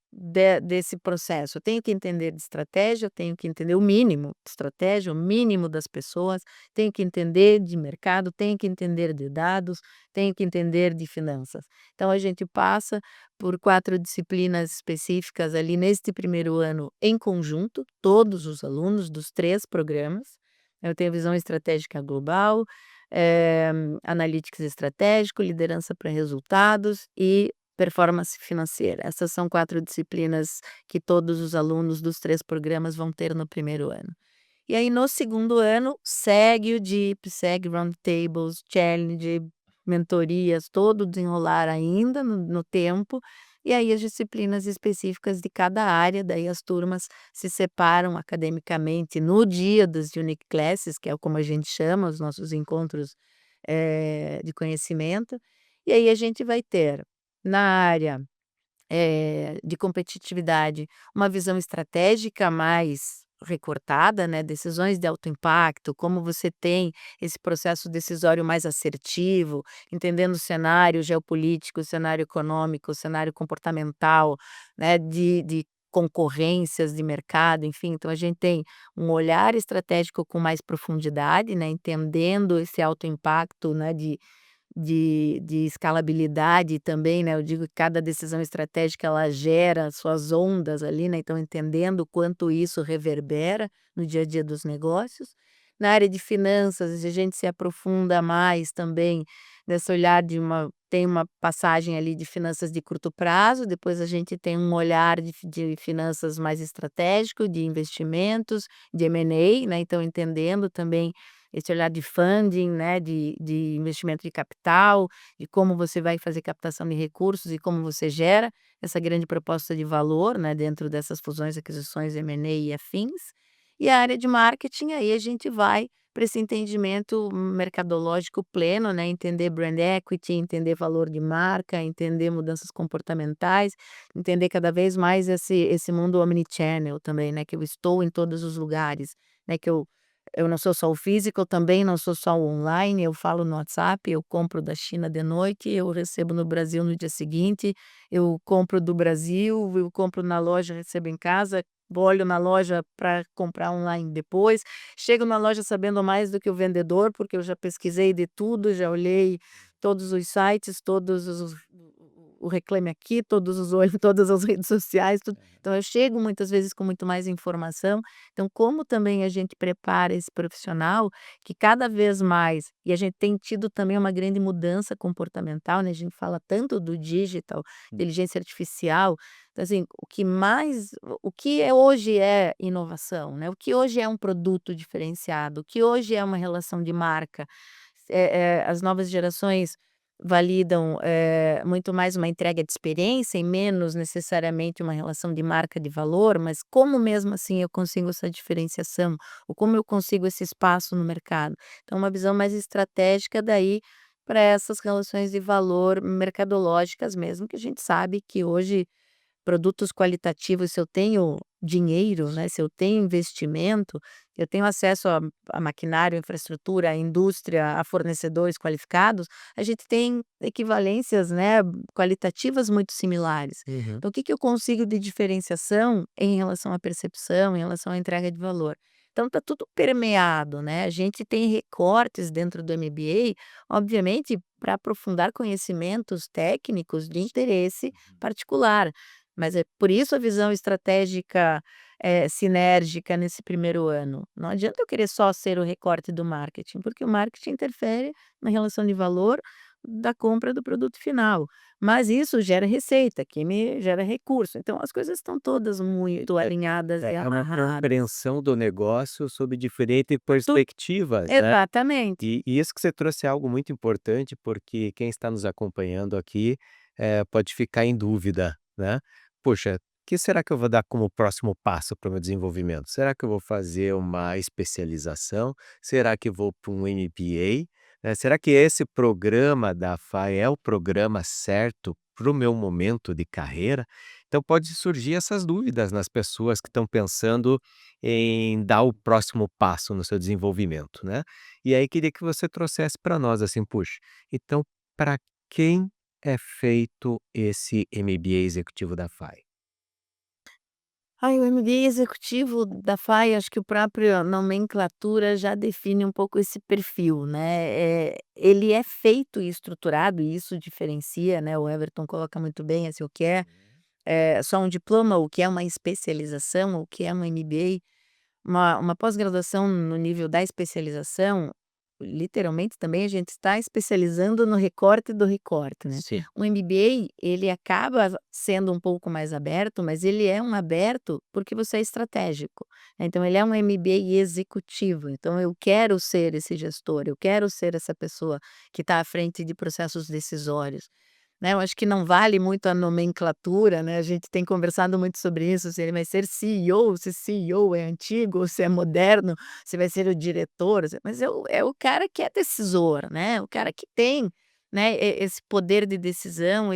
Speaker 3: desse processo. Eu tenho que entender de estratégia, eu tenho que entender o mínimo de estratégia, o mínimo das pessoas, tenho que entender de mercado, tenho que entender de dados, tenho que entender de finanças. Então a gente passa por 4 disciplinas específicas ali neste primeiro ano em conjunto, todos os alunos dos 3 programas. Eu tenho visão estratégica global, eh, analytics estratégico, liderança para resultados e performance financeira. Essas são 4 disciplinas que todos os alunos dos 3 programas vão ter no primeiro ano. E aí no segundo ano segue o DIP, segue roundtables, challenge, mentorias, todo o desenrolar ainda no tempo, e aí as disciplinas específicas de cada área, daí as turmas se separam academicamente no dia das unique classes, que é como a gente chama os nossos encontros, de conhecimento, E aí a gente vai ter, na área de competitividade, uma visão estratégica mais recortada, né, decisões de alto impacto, como você tem esse processo decisório mais assertivo, entendendo o cenário geopolítico, o cenário econômico, o cenário comportamental, né, de concorrências de mercado, enfim. Então a gente tem um olhar estratégico com mais profundidade, né, entendendo esse alto impacto, né, de escalabilidade também, né, eu digo que cada decisão estratégica ela gera suas ondas ali, né, então entendendo o quanto isso reverbera no dia a dia dos negócios. Na área de finanças, a gente se aprofunda mais também nesse olhar tem uma passagem ali de finanças de curto prazo, depois a gente tem um olhar de finanças mais estratégico, de investimentos, de M&A, né, então entendendo também esse olhar de funding, né, de investimento de capital, de como você vai fazer captação de recursos e como você gera essa grande proposta de valor, né, dentro dessas fusões, aquisições, M&A e afins. E a área de marketing, aí a gente vai para esse entendimento mercadológico pleno, né, entender brand equity, entender valor de marca, entender mudanças comportamentais, entender cada vez mais esse mundo omnichannel também, né, que eu estou em todos os lugares, né, que eu não sou só o físico, eu também não sou só o online, eu falo no WhatsApp, eu compro da China de noite, eu recebo no Brasil no dia seguinte, eu compro do Brasil, eu compro na loja, recebo em casa, olho na loja para comprar online depois, chego na loja sabendo mais do que o vendedor, porque eu já pesquisei de tudo, já olhei todos os sites, todos os o Reclame Aqui, todos os olhos, todas as redes sociais, tudo. Então eu chego muitas vezes com muito mais informação. Então, como também a gente prepara esse profissional que cada vez mais e a gente tem tido também uma grande mudança comportamental, né, a gente fala tanto do digital, inteligência artificial, então assim, o que hoje é inovação, né, o que hoje é um produto diferenciado, o que hoje é uma relação de marca, as novas gerações validam, muito mais uma entrega de experiência e menos necessariamente uma relação de marca de valor, mas como mesmo assim eu consigo essa diferenciação, ou como eu consigo esse espaço no mercado. Então uma visão mais estratégica daí para essas relações de valor mercadológicas mesmo, que a gente sabe que hoje produtos qualitativos, se eu tenho dinheiro, né, se eu tenho investimento, eu tenho acesso a maquinário, infraestrutura, a indústria, a fornecedores qualificados, a gente tem equivalências, né, qualitativas muito similares.
Speaker 1: Uhum.
Speaker 3: Então, o que que eu consigo de diferenciação em relação à percepção, em relação à entrega de valor? Então, está tudo permeado, né? A gente tem recortes dentro do MBA, obviamente, para aprofundar conhecimentos técnicos de interesse particular. Mas é por isso a visão estratégica, sinérgica nesse primeiro ano. Não adianta eu querer só ser o recorte do marketing, porque o marketing interfere na relação de valor da compra do produto final. Mas isso gera receita, que me gera recurso. Então as coisas estão todas muito alinhadas e
Speaker 1: É uma
Speaker 3: amarradas.
Speaker 1: compreensão do negócio sob diferentes
Speaker 3: Tu
Speaker 1: perspectivas, né?
Speaker 3: Exatamente.
Speaker 1: E isso que você trouxe é algo muito importante, porque quem está nos acompanhando aqui, pode ficar em dúvida, né. "Poxa, o que será que eu vou dar como próximo passo para o meu desenvolvimento? Será que eu vou fazer uma especialização? Será que eu vou para um MBA? Será que esse programa da FAI é o programa certo para o meu momento de carreira?" Então pode surgir essas dúvidas nas pessoas que estão pensando em dar o próximo passo no seu desenvolvimento, né. E aí queria que você trouxesse para nós, assim, puxa, então para quem é feito esse MBA executivo da FAI?
Speaker 3: Ai, o MBA executivo da FAI, acho que o próprio nomenclatura já define um pouco esse perfil, né, ele é feito e estruturado e isso diferencia, né, o Everton coloca muito bem, assim, o que é só um diploma, o que é uma especialização, o que é um MBA, uma pós-graduação no nível da especialização, literalmente também a gente está especializando no recorte do recorte, né.
Speaker 1: Sim.
Speaker 3: O MBA, ele acaba sendo um pouco mais aberto, mas ele é um aberto porque você é estratégico, né, então ele é um MBA executivo, então eu quero ser esse gestor, eu quero ser essa pessoa que está à frente de processos decisórios. Né, eu acho que não vale muito a nomenclatura, né, a gente tem conversado muito sobre isso, se ele vai ser CEO, se CEO é antigo ou se é moderno, se vai ser o diretor, mas é o cara que é decisor, né, o cara que tem né, esse poder de decisão,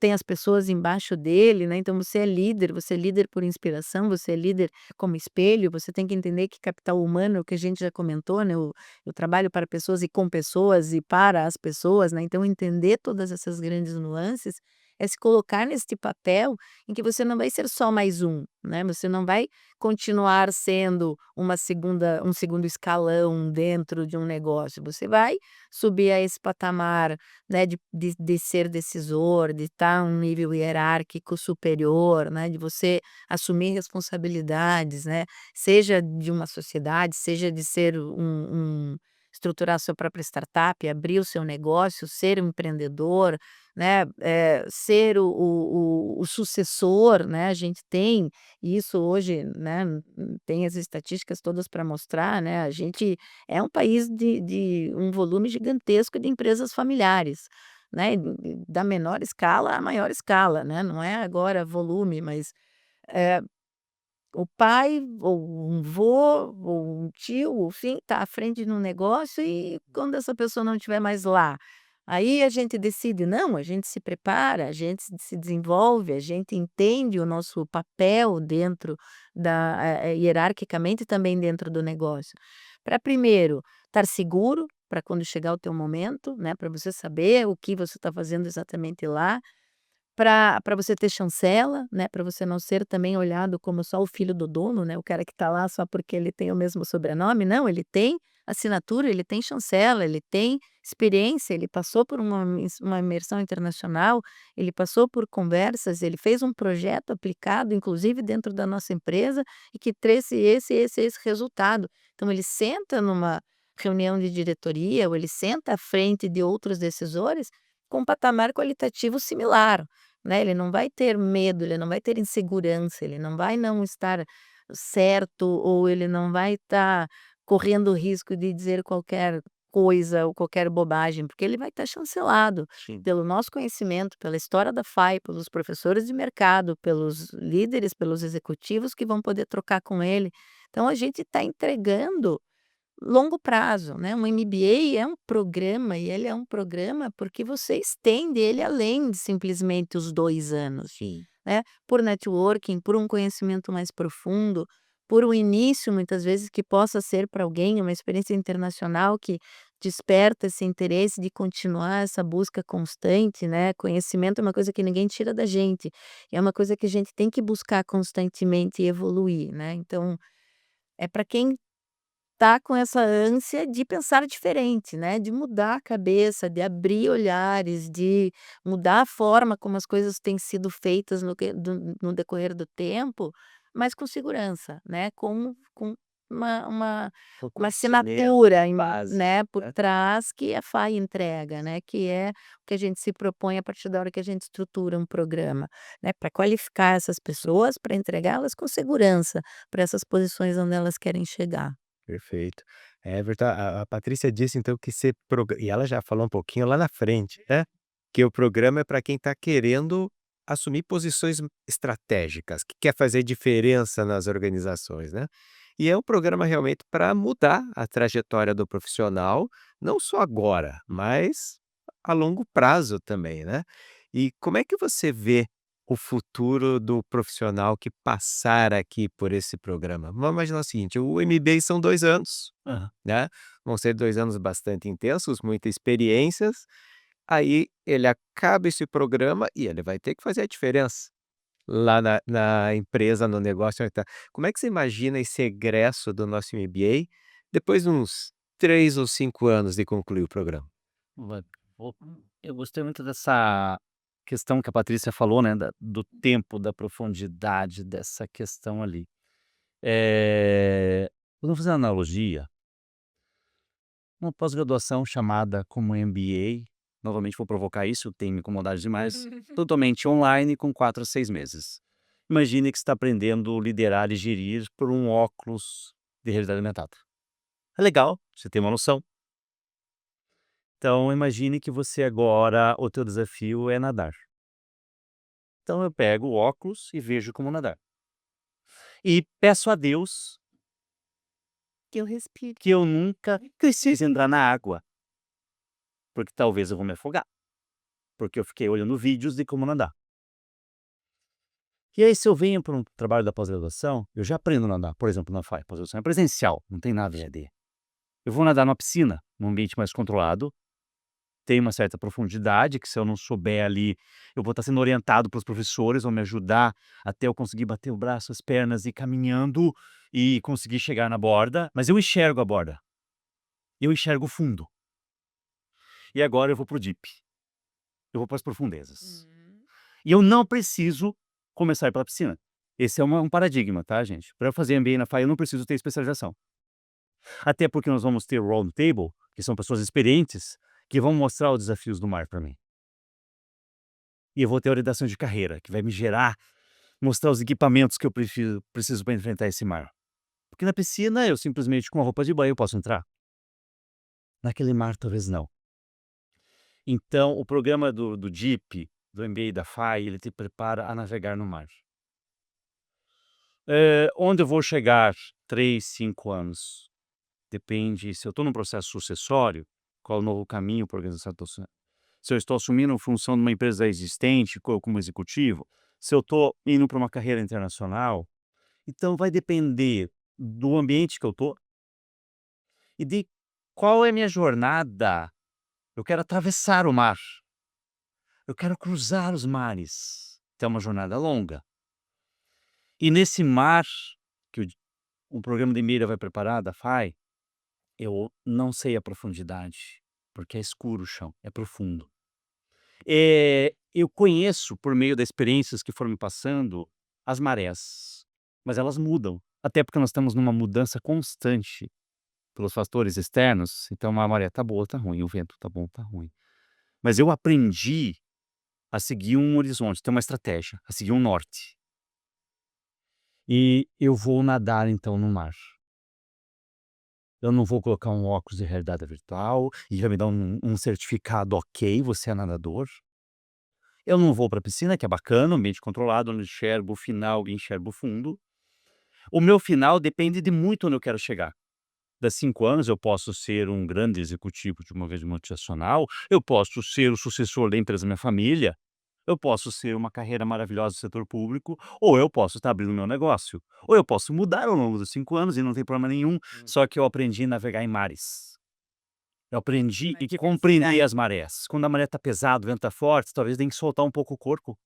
Speaker 3: tem as pessoas embaixo dele, né, então você é líder por inspiração, você é líder como espelho, você tem que entender que capital humano, o que a gente já comentou, né, eu trabalho para pessoas e com pessoas e para as pessoas, né, então entender todas essas grandes nuances é se colocar neste papel em que você não vai ser só mais um, né, você não vai continuar sendo um segundo escalão dentro de um negócio, você vai subir a esse patamar, né, de ser decisor, de estar um nível hierárquico superior, né, de você assumir responsabilidades, né, seja de uma sociedade, seja de ser estruturar a sua própria startup, abrir o seu negócio, ser um empreendedor, né, ser o sucessor, né, a gente tem isso hoje, né, tem as estatísticas todas para mostrar, né, a gente é um país de um volume gigantesco de empresas familiares, né, da menor escala à maior escala, né, não é agora volume, mas, eh, o pai ou um vô ou um tio, enfim, está à frente de um negócio e quando essa pessoa não estiver mais lá, aí a gente decide não, a gente se prepara, a gente se desenvolve, a gente entende o nosso papel dentro hierarquicamente também dentro do negócio. Para primeiro, estar seguro, para quando chegar o teu momento, né, para você saber o que você está fazendo exatamente lá. Para você ter chancela, né, para você não ser também olhado como só o filho do dono, né, o cara que está lá só porque ele tem o mesmo sobrenome, não, ele tem assinatura, ele tem chancela, ele tem experiência, ele passou por uma imersão internacional, ele passou por conversas, ele fez um projeto aplicado, inclusive dentro da nossa empresa, e que trouxe esse resultado. Então ele senta numa reunião de diretoria ou ele senta à frente de outros decisores com um patamar qualitativo similar. Né, ele não vai ter medo, ele não vai ter insegurança, ele não vai não estar certo ou ele não vai estar correndo o risco de dizer qualquer coisa ou qualquer bobagem, porque ele vai estar chancelado
Speaker 2: Sim.
Speaker 3: pelo nosso conhecimento, pela história da FAI, pelos professores de mercado, pelos líderes, pelos executivos que vão poder trocar com ele. Então a gente está entregando longo prazo, né, um MBA é um programa e ele é um programa porque você estende ele além de simplesmente os 2 anos,
Speaker 2: Sim.
Speaker 3: né, por networking, por um conhecimento mais profundo, por um início muitas vezes que possa ser para alguém uma experiência internacional que desperta esse interesse de continuar essa busca constante, né, conhecimento é uma coisa que ninguém tira da gente, é uma coisa que a gente tem que buscar constantemente e evoluir, né, então, é para quem tá com essa ânsia de pensar diferente, né, de mudar a cabeça, de abrir olhares, de mudar a forma como as coisas têm sido feitas no decorrer do tempo, mas com segurança, né, com uma
Speaker 2: O
Speaker 3: uma
Speaker 2: conhecimento
Speaker 3: assinatura
Speaker 2: básico,
Speaker 3: né, por
Speaker 2: né.
Speaker 3: trás que a FAI entrega, né, que é o que a gente se propõe a partir da hora que a gente estrutura um programa, né, para qualificar essas pessoas, para entregá-las com segurança para essas posições onde elas querem chegar.
Speaker 1: Perfeito. Everton, a Patrícia disse então que ser e ela já falou um pouquinho lá na frente, né, que o programa é para quem está querendo assumir posições estratégicas, que quer fazer diferença nas organizações, né. E é um programa realmente para mudar a trajetória do profissional, não só agora, mas a longo prazo também, né. E como é que você vê o futuro do profissional que passar aqui por esse programa? Vamos imaginar o seguinte, o MBA são 2 anos,
Speaker 2: Aham.
Speaker 1: né, vão ser 2 anos bastante intensos, muitas experiências, aí ele acaba esse programa e ele vai ter que fazer a diferença lá na empresa, no negócio onde tá. Como é que você imagina esse egresso do nosso MBA depois de uns 3 ou 5 anos de concluir o programa?
Speaker 2: Vai vo Eu gostei muito dessa questão que a Patrícia falou, né, do tempo, da profundidade dessa questão ali. Vamos fazer uma analogia, uma pós-graduação chamada como MBA, novamente vou provocar isso, tem me incomodado demais, totalmente online com 4 a 6 meses. Imagine que você está aprendendo liderar e gerir por um óculos de realidade aumentada. É legal, você tem uma noção. Então imagine que você agora o teu desafio é nadar. Então eu pego o óculos e vejo como nadar. E peço a Deus
Speaker 3: Que eu respiro.
Speaker 2: que eu nunca precise entrar na água. porque talvez eu vou me afogar, porque eu fiquei olhando vídeos de como nadar. E aí, se eu venho para um trabalho da pós-graduação, eu já aprendo a nadar, por exemplo, na FAI, pós-graduação é presencial, não tem nada em EAD. Eu vou nadar numa piscina, num ambiente mais controlado, tem uma certa profundidade, que se eu não souber ali, eu vou estar sendo orientado pelos professores, vão me ajudar até eu conseguir bater o braço, as pernas e ir caminhando e conseguir chegar na borda, mas eu enxergo a borda, eu enxergo o fundo. E agora eu vou pro deep, eu vou para as profundezas. E eu não preciso começar a ir pela piscina. Esse é um paradigma, tá, gente? Para eu fazer MBA na FAI, eu não preciso ter especialização. Até porque nós vamos ter round table, que são pessoas experientes, que vão mostrar os desafios do mar para mim. E eu vou ter orientação de carreira, que vai me gerar, mostrar os equipamentos que eu preciso para enfrentar esse mar. Porque na piscina, eu simplesmente com a roupa de banho eu posso entrar. Naquele mar, talvez não. Então, o programa do DIP, do MBA da FAI, ele te prepara a navegar no mar. Onde eu vou chegar 3, 5 anos? Depende se eu estou num processo sucessório, qual o novo caminho para a organização que eu estou. Se eu estou assumindo função de uma empresa existente como executivo, se eu estou indo para uma carreira internacional, então vai depender do ambiente que eu estou e de qual é a minha jornada. Eu quero atravessar o mar, eu quero cruzar os mares, então é uma jornada longa. E nesse mar que o programa de mira vai preparar, da FAI, eu não sei a profundidade, porque é escuro o chão, é profundo. Eu conheço, por meio das experiências que foram me passando, as marés, mas elas mudam, até porque nós estamos numa mudança constante pelos fatores externos, então a maré tá boa, tá ruim, o vento tá bom, tá ruim. Mas eu aprendi a seguir um horizonte, ter uma estratégia, a seguir um norte. E eu vou nadar então no mar. Eu não vou colocar um óculos de realidade virtual e vai me dar um certificado, ok, você é nadador. Eu não vou para a piscina, que é bacana, ambiente controlado, onde enxergo o final e enxergo o fundo. O meu final depende de muito onde eu quero chegar. Das 5 anos eu posso ser um grande executivo de uma grande multinacional, eu posso ser o sucessor da empresa da minha família, eu posso ser uma carreira maravilhosa no setor público, ou eu posso estar abrindo meu negócio, ou eu posso mudar ao longo dos 5 anos e não tem problema nenhum, só que eu aprendi a navegar em mares. Eu aprendi
Speaker 3: Uma
Speaker 2: e compreender
Speaker 3: diversidade.
Speaker 2: as marés. Quando a maré está pesada, o vento está forte, talvez tenha que soltar um pouco o corpo.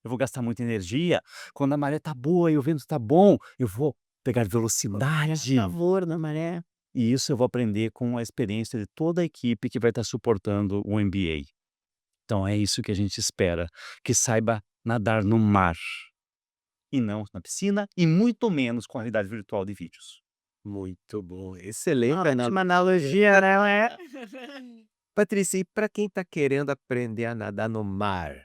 Speaker 2: Eu vou gastar muita energia. Quando a maré tá boa e o vento tá bom, eu vou pegar
Speaker 3: A
Speaker 2: velocidade.
Speaker 3: favor da maré.
Speaker 2: E isso eu vou aprender com a experiência de toda a equipe que vai estar suportando o MBA. Então é isso que a gente espera, que saiba nadar no mar, e não na piscina, e muito menos com a realidade virtual de vídeos.
Speaker 1: Muito bom, excelente
Speaker 3: Ótima analogia, né?
Speaker 1: Patrícia, e para quem está querendo aprender a nadar no mar,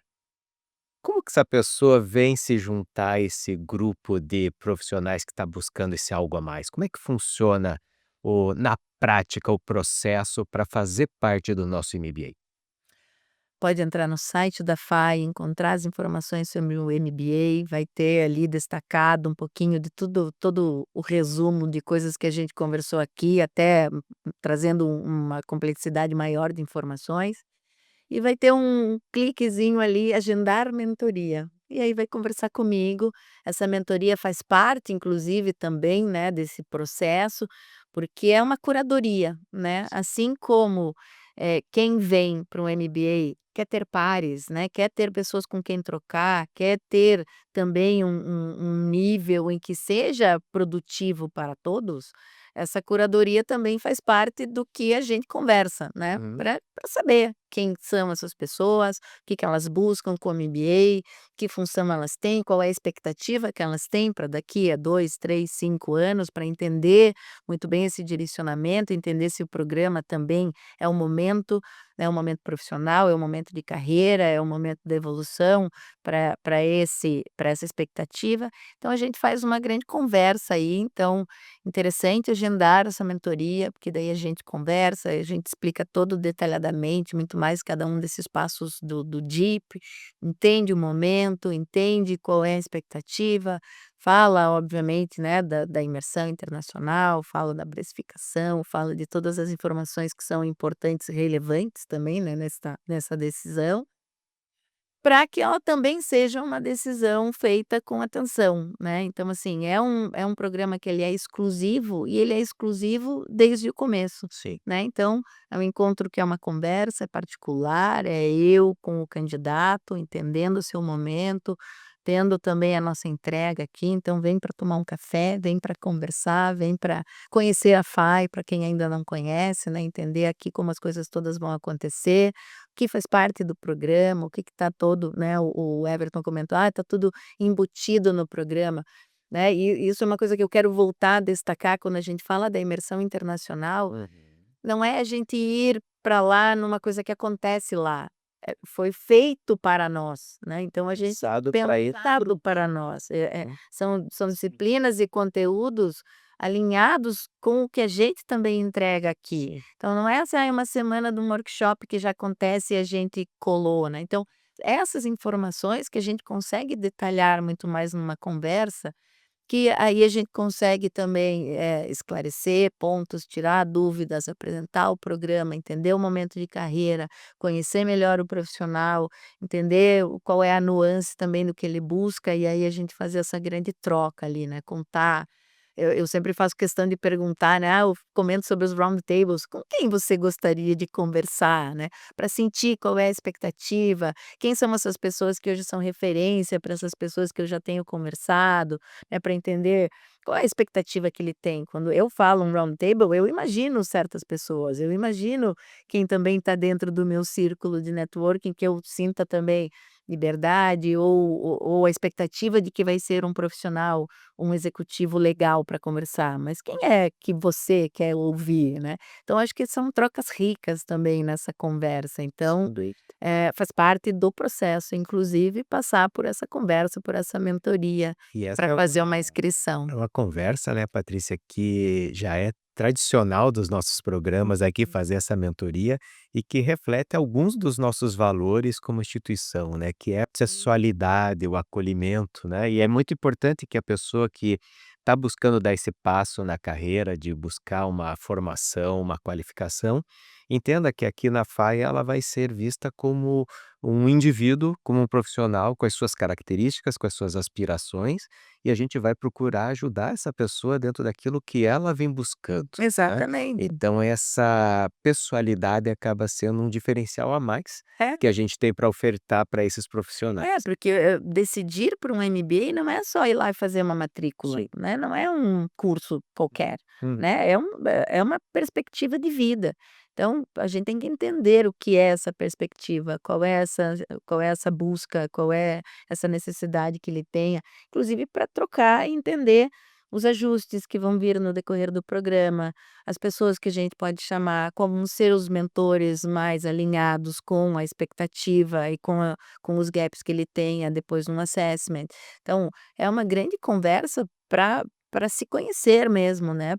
Speaker 1: como que essa pessoa vem se juntar a esse grupo de profissionais que está buscando esse algo a mais? Como é que funciona na prática o processo para fazer parte do nosso MBA?
Speaker 3: Pode entrar no site da FAI, encontrar as informações sobre o MBA, vai ter ali destacado um pouquinho de tudo, todo o resumo de coisas que a gente conversou aqui, até trazendo uma complexidade maior de informações. E vai ter um cliquezinho ali, agendar mentoria. E aí vai conversar comigo. Essa mentoria faz parte, inclusive, também, né, desse processo, porque é uma curadoria, né? Assim como quem vem para um MBA quer ter pares, né? Quer ter pessoas com quem trocar, quer ter também um nível em que seja produtivo para todos. Essa curadoria também faz parte do que a gente conversa, né,
Speaker 1: Uhum.
Speaker 3: para saber quem são essas pessoas, o que que elas buscam como MBA, que função elas têm, qual é a expectativa que elas têm para daqui a 2, 3, 5 anos, para entender muito bem esse direcionamento, entender se o programa também é um momento, é um momento profissional, é um momento de carreira, é um momento de evolução para essa expectativa. Então a gente faz uma grande conversa aí, então interessante agendar essa mentoria, porque daí a gente conversa, a gente explica todo detalhadamente, muito mais cada um desses passos do DIP, entende o momento, entende qual é a expectativa, fala obviamente, né, da imersão internacional, fala da precificação, fala de todas as informações que são importantes e relevantes também, né, nessa decisão. Para que ela também seja uma decisão feita com atenção, né. Então, assim, é um programa que ele é exclusivo e ele é exclusivo desde o começo,
Speaker 1: Sim.
Speaker 3: né. Então, é um encontro que é uma conversa, é particular, é eu com o candidato, entendendo o seu momento, tendo também a nossa entrega aqui, então vem para tomar um café, vem para conversar, vem para conhecer a FAI, para quem ainda não conhece, né, entender aqui como as coisas todas vão acontecer, o que faz parte do programa, o que está todo, né, o Everton comentou: "Ah, está tudo embutido no programa", né, e isso é uma coisa que eu quero voltar a destacar quando a gente fala da imersão internacional,
Speaker 1: Uhum.
Speaker 3: não é a gente ir para lá numa coisa que acontece lá, foi feito para nós, né, então a gente
Speaker 1: Pensado para esse
Speaker 3: pensado
Speaker 1: grupo.
Speaker 3: para nós,
Speaker 1: Hum.
Speaker 3: são
Speaker 2: Sim,
Speaker 3: disciplinas e conteúdos alinhados com o que a gente também entrega aqui.
Speaker 1: Sim.
Speaker 3: Então não é assim, uma semana de um workshop que já acontece e a gente colou, né, então essas informações que a gente consegue detalhar muito mais numa conversa, que aí a gente consegue também, esclarecer pontos, tirar dúvidas, apresentar o programa, entender o momento de carreira, conhecer melhor o profissional, entender qual é a nuance também do que ele busca, e aí a gente fazer essa grande troca ali, né, contar. Eu sempre faço questão de perguntar, né: "Ah, eu comento sobre os round tables, com quem você gostaria de conversar?", né, para sentir qual é a expectativa, quem são essas pessoas que hoje são referência para essas pessoas que eu já tenho conversado, né, para entender qual é a expectativa que ele tem. Quando eu falo um round table, eu imagino certas pessoas, eu imagino quem também está dentro do meu círculo de networking, que eu sinta também liberdade ou a expectativa de que vai ser um profissional, um executivo legal para conversar, mas quem é que você quer ouvir, né. Então acho que são trocas ricas também nessa conversa, então,
Speaker 1: Sem dúvida.
Speaker 3: faz parte do processo, inclusive passar por essa conversa, por essa mentoria,
Speaker 1: E essa
Speaker 3: para
Speaker 1: é
Speaker 3: fazer uma inscrição.
Speaker 1: uma conversa, né, Patrícia, que já é tradicional dos nossos programas aqui fazer essa mentoria e que reflete alguns dos nossos valores como instituição, né, que é a acessualidade, o acolhimento, né, e é muito importante que a pessoa que está buscando dar esse passo na carreira, de buscar uma formação, uma qualificação, entenda que aqui na FAI ela vai ser vista como um indivíduo, como um profissional com as suas características, com as suas aspirações, e a gente vai procurar ajudar essa pessoa dentro daquilo que ela vem buscando, né.
Speaker 3: Exatamente.
Speaker 1: Então essa pessoalidade acaba sendo um diferencial a mais
Speaker 3: É.
Speaker 1: que a gente tem para ofertar para esses profissionais.
Speaker 3: É, porque, decidir por um MBA não é só ir lá e fazer uma matrícula,
Speaker 1: Sim.
Speaker 3: né, não é um curso qualquer,
Speaker 1: Uhum.
Speaker 3: né, é uma perspectiva de vida. Então, a gente tem que entender o que é essa perspectiva, qual é essa busca, qual é essa necessidade que ele tenha, inclusive para trocar e entender os ajustes que vão vir no decorrer do programa, as pessoas que a gente pode chamar como ser os mentores mais alinhados com a expectativa e com os gaps que ele tenha depois no assessment. Então, é uma grande conversa para se conhecer mesmo, né,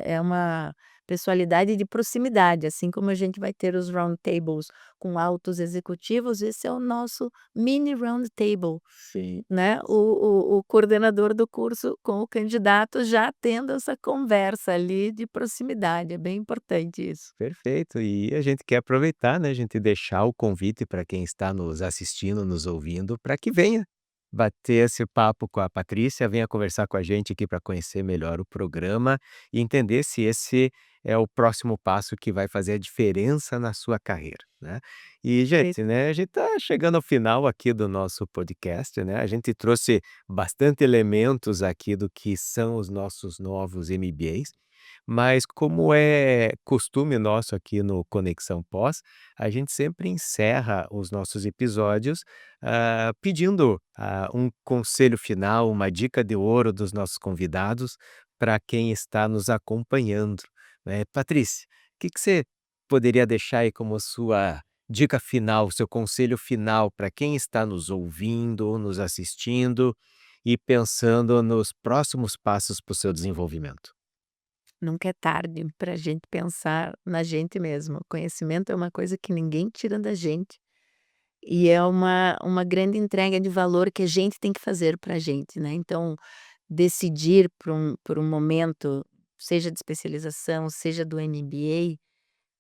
Speaker 3: é uma pessoalidade de proximidade, assim como a gente vai ter os round tables com altos executivos, esse é o nosso mini round table,
Speaker 1: Sim.
Speaker 3: né, o coordenador do curso com o candidato já tendo essa conversa ali de proximidade, é bem importante isso.
Speaker 1: Perfeito. E a gente quer aproveitar, né, a gente deixar o convite para quem está nos assistindo, nos ouvindo, para que venha bater esse papo com a Patrícia, venha conversar com a gente aqui para conhecer melhor o programa e entender se esse é o próximo passo que vai fazer a diferença na sua carreira, né. E, gente, né, a gente está chegando ao final aqui do nosso podcast, né, a gente trouxe bastante elementos aqui do que são os nossos novos MBAs, mas como é costume nosso aqui no Conexão Pós, a gente sempre encerra os nossos episódios, pedindo, um conselho final, uma dica de ouro dos nossos convidados para quem está nos acompanhando, né. Patrícia, o que que você poderia deixar aí como sua dica final, seu conselho final para quem está nos ouvindo ou nos assistindo e pensando nos próximos passos para o seu desenvolvimento?
Speaker 3: Nunca é tarde para a gente pensar na gente mesmo. O conhecimento é uma coisa que ninguém tira da gente e é uma grande entrega de valor que a gente tem que fazer para a gente, né. Então, decidir por um momento, seja de especialização, seja do MBA,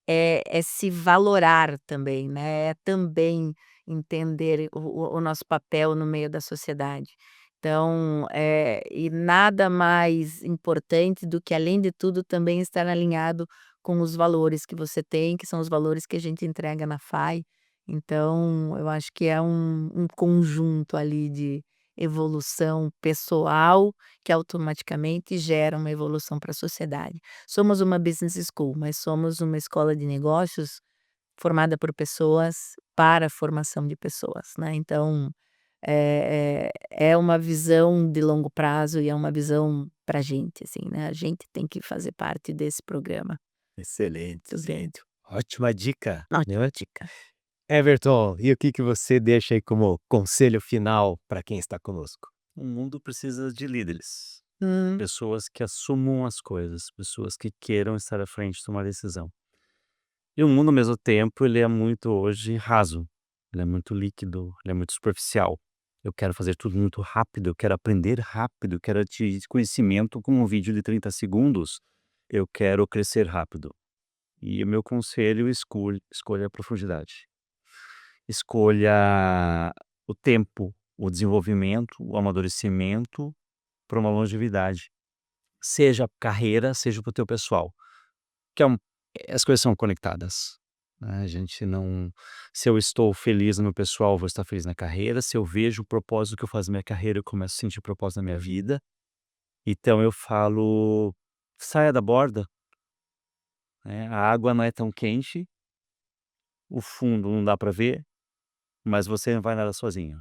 Speaker 3: é se valorar também, né, é também entender o nosso papel no meio da sociedade. Então, e nada mais importante do que, além de tudo, também estar alinhado com os valores que você tem, que são os valores que a gente entrega na FAI. Então, eu acho que é um conjunto ali de evolução pessoal, que automaticamente gera uma evolução para a sociedade. Somos uma business school, mas somos uma escola de negócios formada por pessoas para a formação de pessoas, né. Então, é uma visão de longo prazo e é uma visão pra gente, assim, né, a gente tem que fazer parte desse programa.
Speaker 1: Excelente,
Speaker 3: Muito bem.
Speaker 1: excelente. Ótima dica,
Speaker 3: Ótima
Speaker 1: né.
Speaker 3: dica.
Speaker 1: Everton, e o que você deixa aí como conselho final para quem está conosco?
Speaker 2: O mundo precisa de líderes,
Speaker 3: Hum.
Speaker 2: pessoas que assumam as coisas, pessoas que queiram estar à frente de tomar decisão. E o mundo, ao mesmo tempo, ele é muito hoje raso, ele é muito líquido, ele é muito superficial. Eu quero fazer tudo muito rápido, eu quero aprender rápido, eu quero adquirir conhecimento com um vídeo de 30 segundos, eu quero crescer rápido. E o meu conselho, escolha a profundidade. Escolha o tempo, o desenvolvimento, o amadurecimento para uma longevidade. Seja carreira, seja para o teu pessoal. Que é as coisas são conectadas, né, a gente não se eu estou feliz no meu pessoal, eu vou estar feliz na carreira, se eu vejo o propósito que eu faço na minha carreira, eu começo a sentir propósito na minha vida. Então eu falo: "Saia da borda", né, a água não é tão quente, o fundo não dá para ver, mas você não vai nadar sozinho.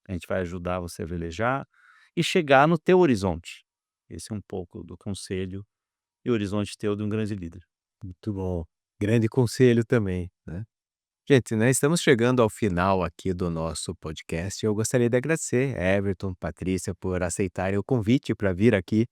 Speaker 2: A gente vai ajudar você a velejar e chegar no teu horizonte. Esse é um pouco do conselho e horizonte teu de um grande líder.
Speaker 1: Muito bom. Grande conselho também, né. Gente, né, estamos chegando ao final aqui do nosso podcast. Eu gostaria de agradecer Everton, Patrícia, por aceitarem o convite para vir aqui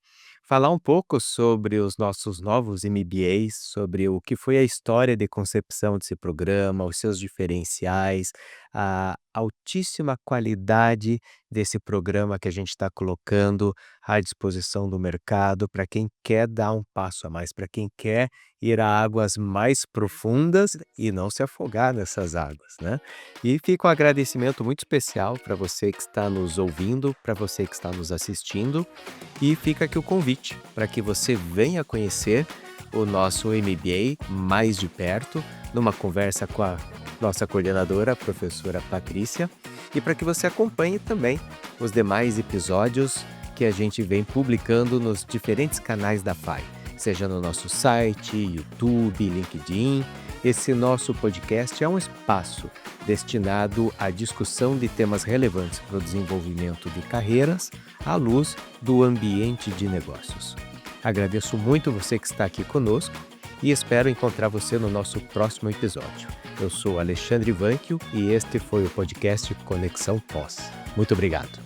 Speaker 1: falar um pouco sobre os nossos novos MBAs, sobre o que foi a história de concepção desse programa, os seus diferenciais, a altíssima qualidade desse programa que a gente está colocando à disposição do mercado para quem quer dar um passo a mais, para quem quer ir a águas mais profundas e não se afogar nessas águas, né. E fica um agradecimento muito especial para você que está nos ouvindo, para você que está nos assistindo, e fica aqui o convite para que você venha conhecer o nosso MBA mais de perto, numa conversa com a nossa coordenadora, a professora Patrícia, e para que você acompanhe também os demais episódios que a gente vem publicando nos diferentes canais da FAI, seja no nosso site, YouTube, LinkedIn. Esse nosso podcast é um espaço destinado à discussão de temas relevantes para o desenvolvimento de carreiras à luz do ambiente de negócios. Agradeço muito você que está aqui conosco e espero encontrar você no nosso próximo episódio. Eu sou Alexandre Vanquio e este foi o podcast Conexão Pós. Muito obrigado.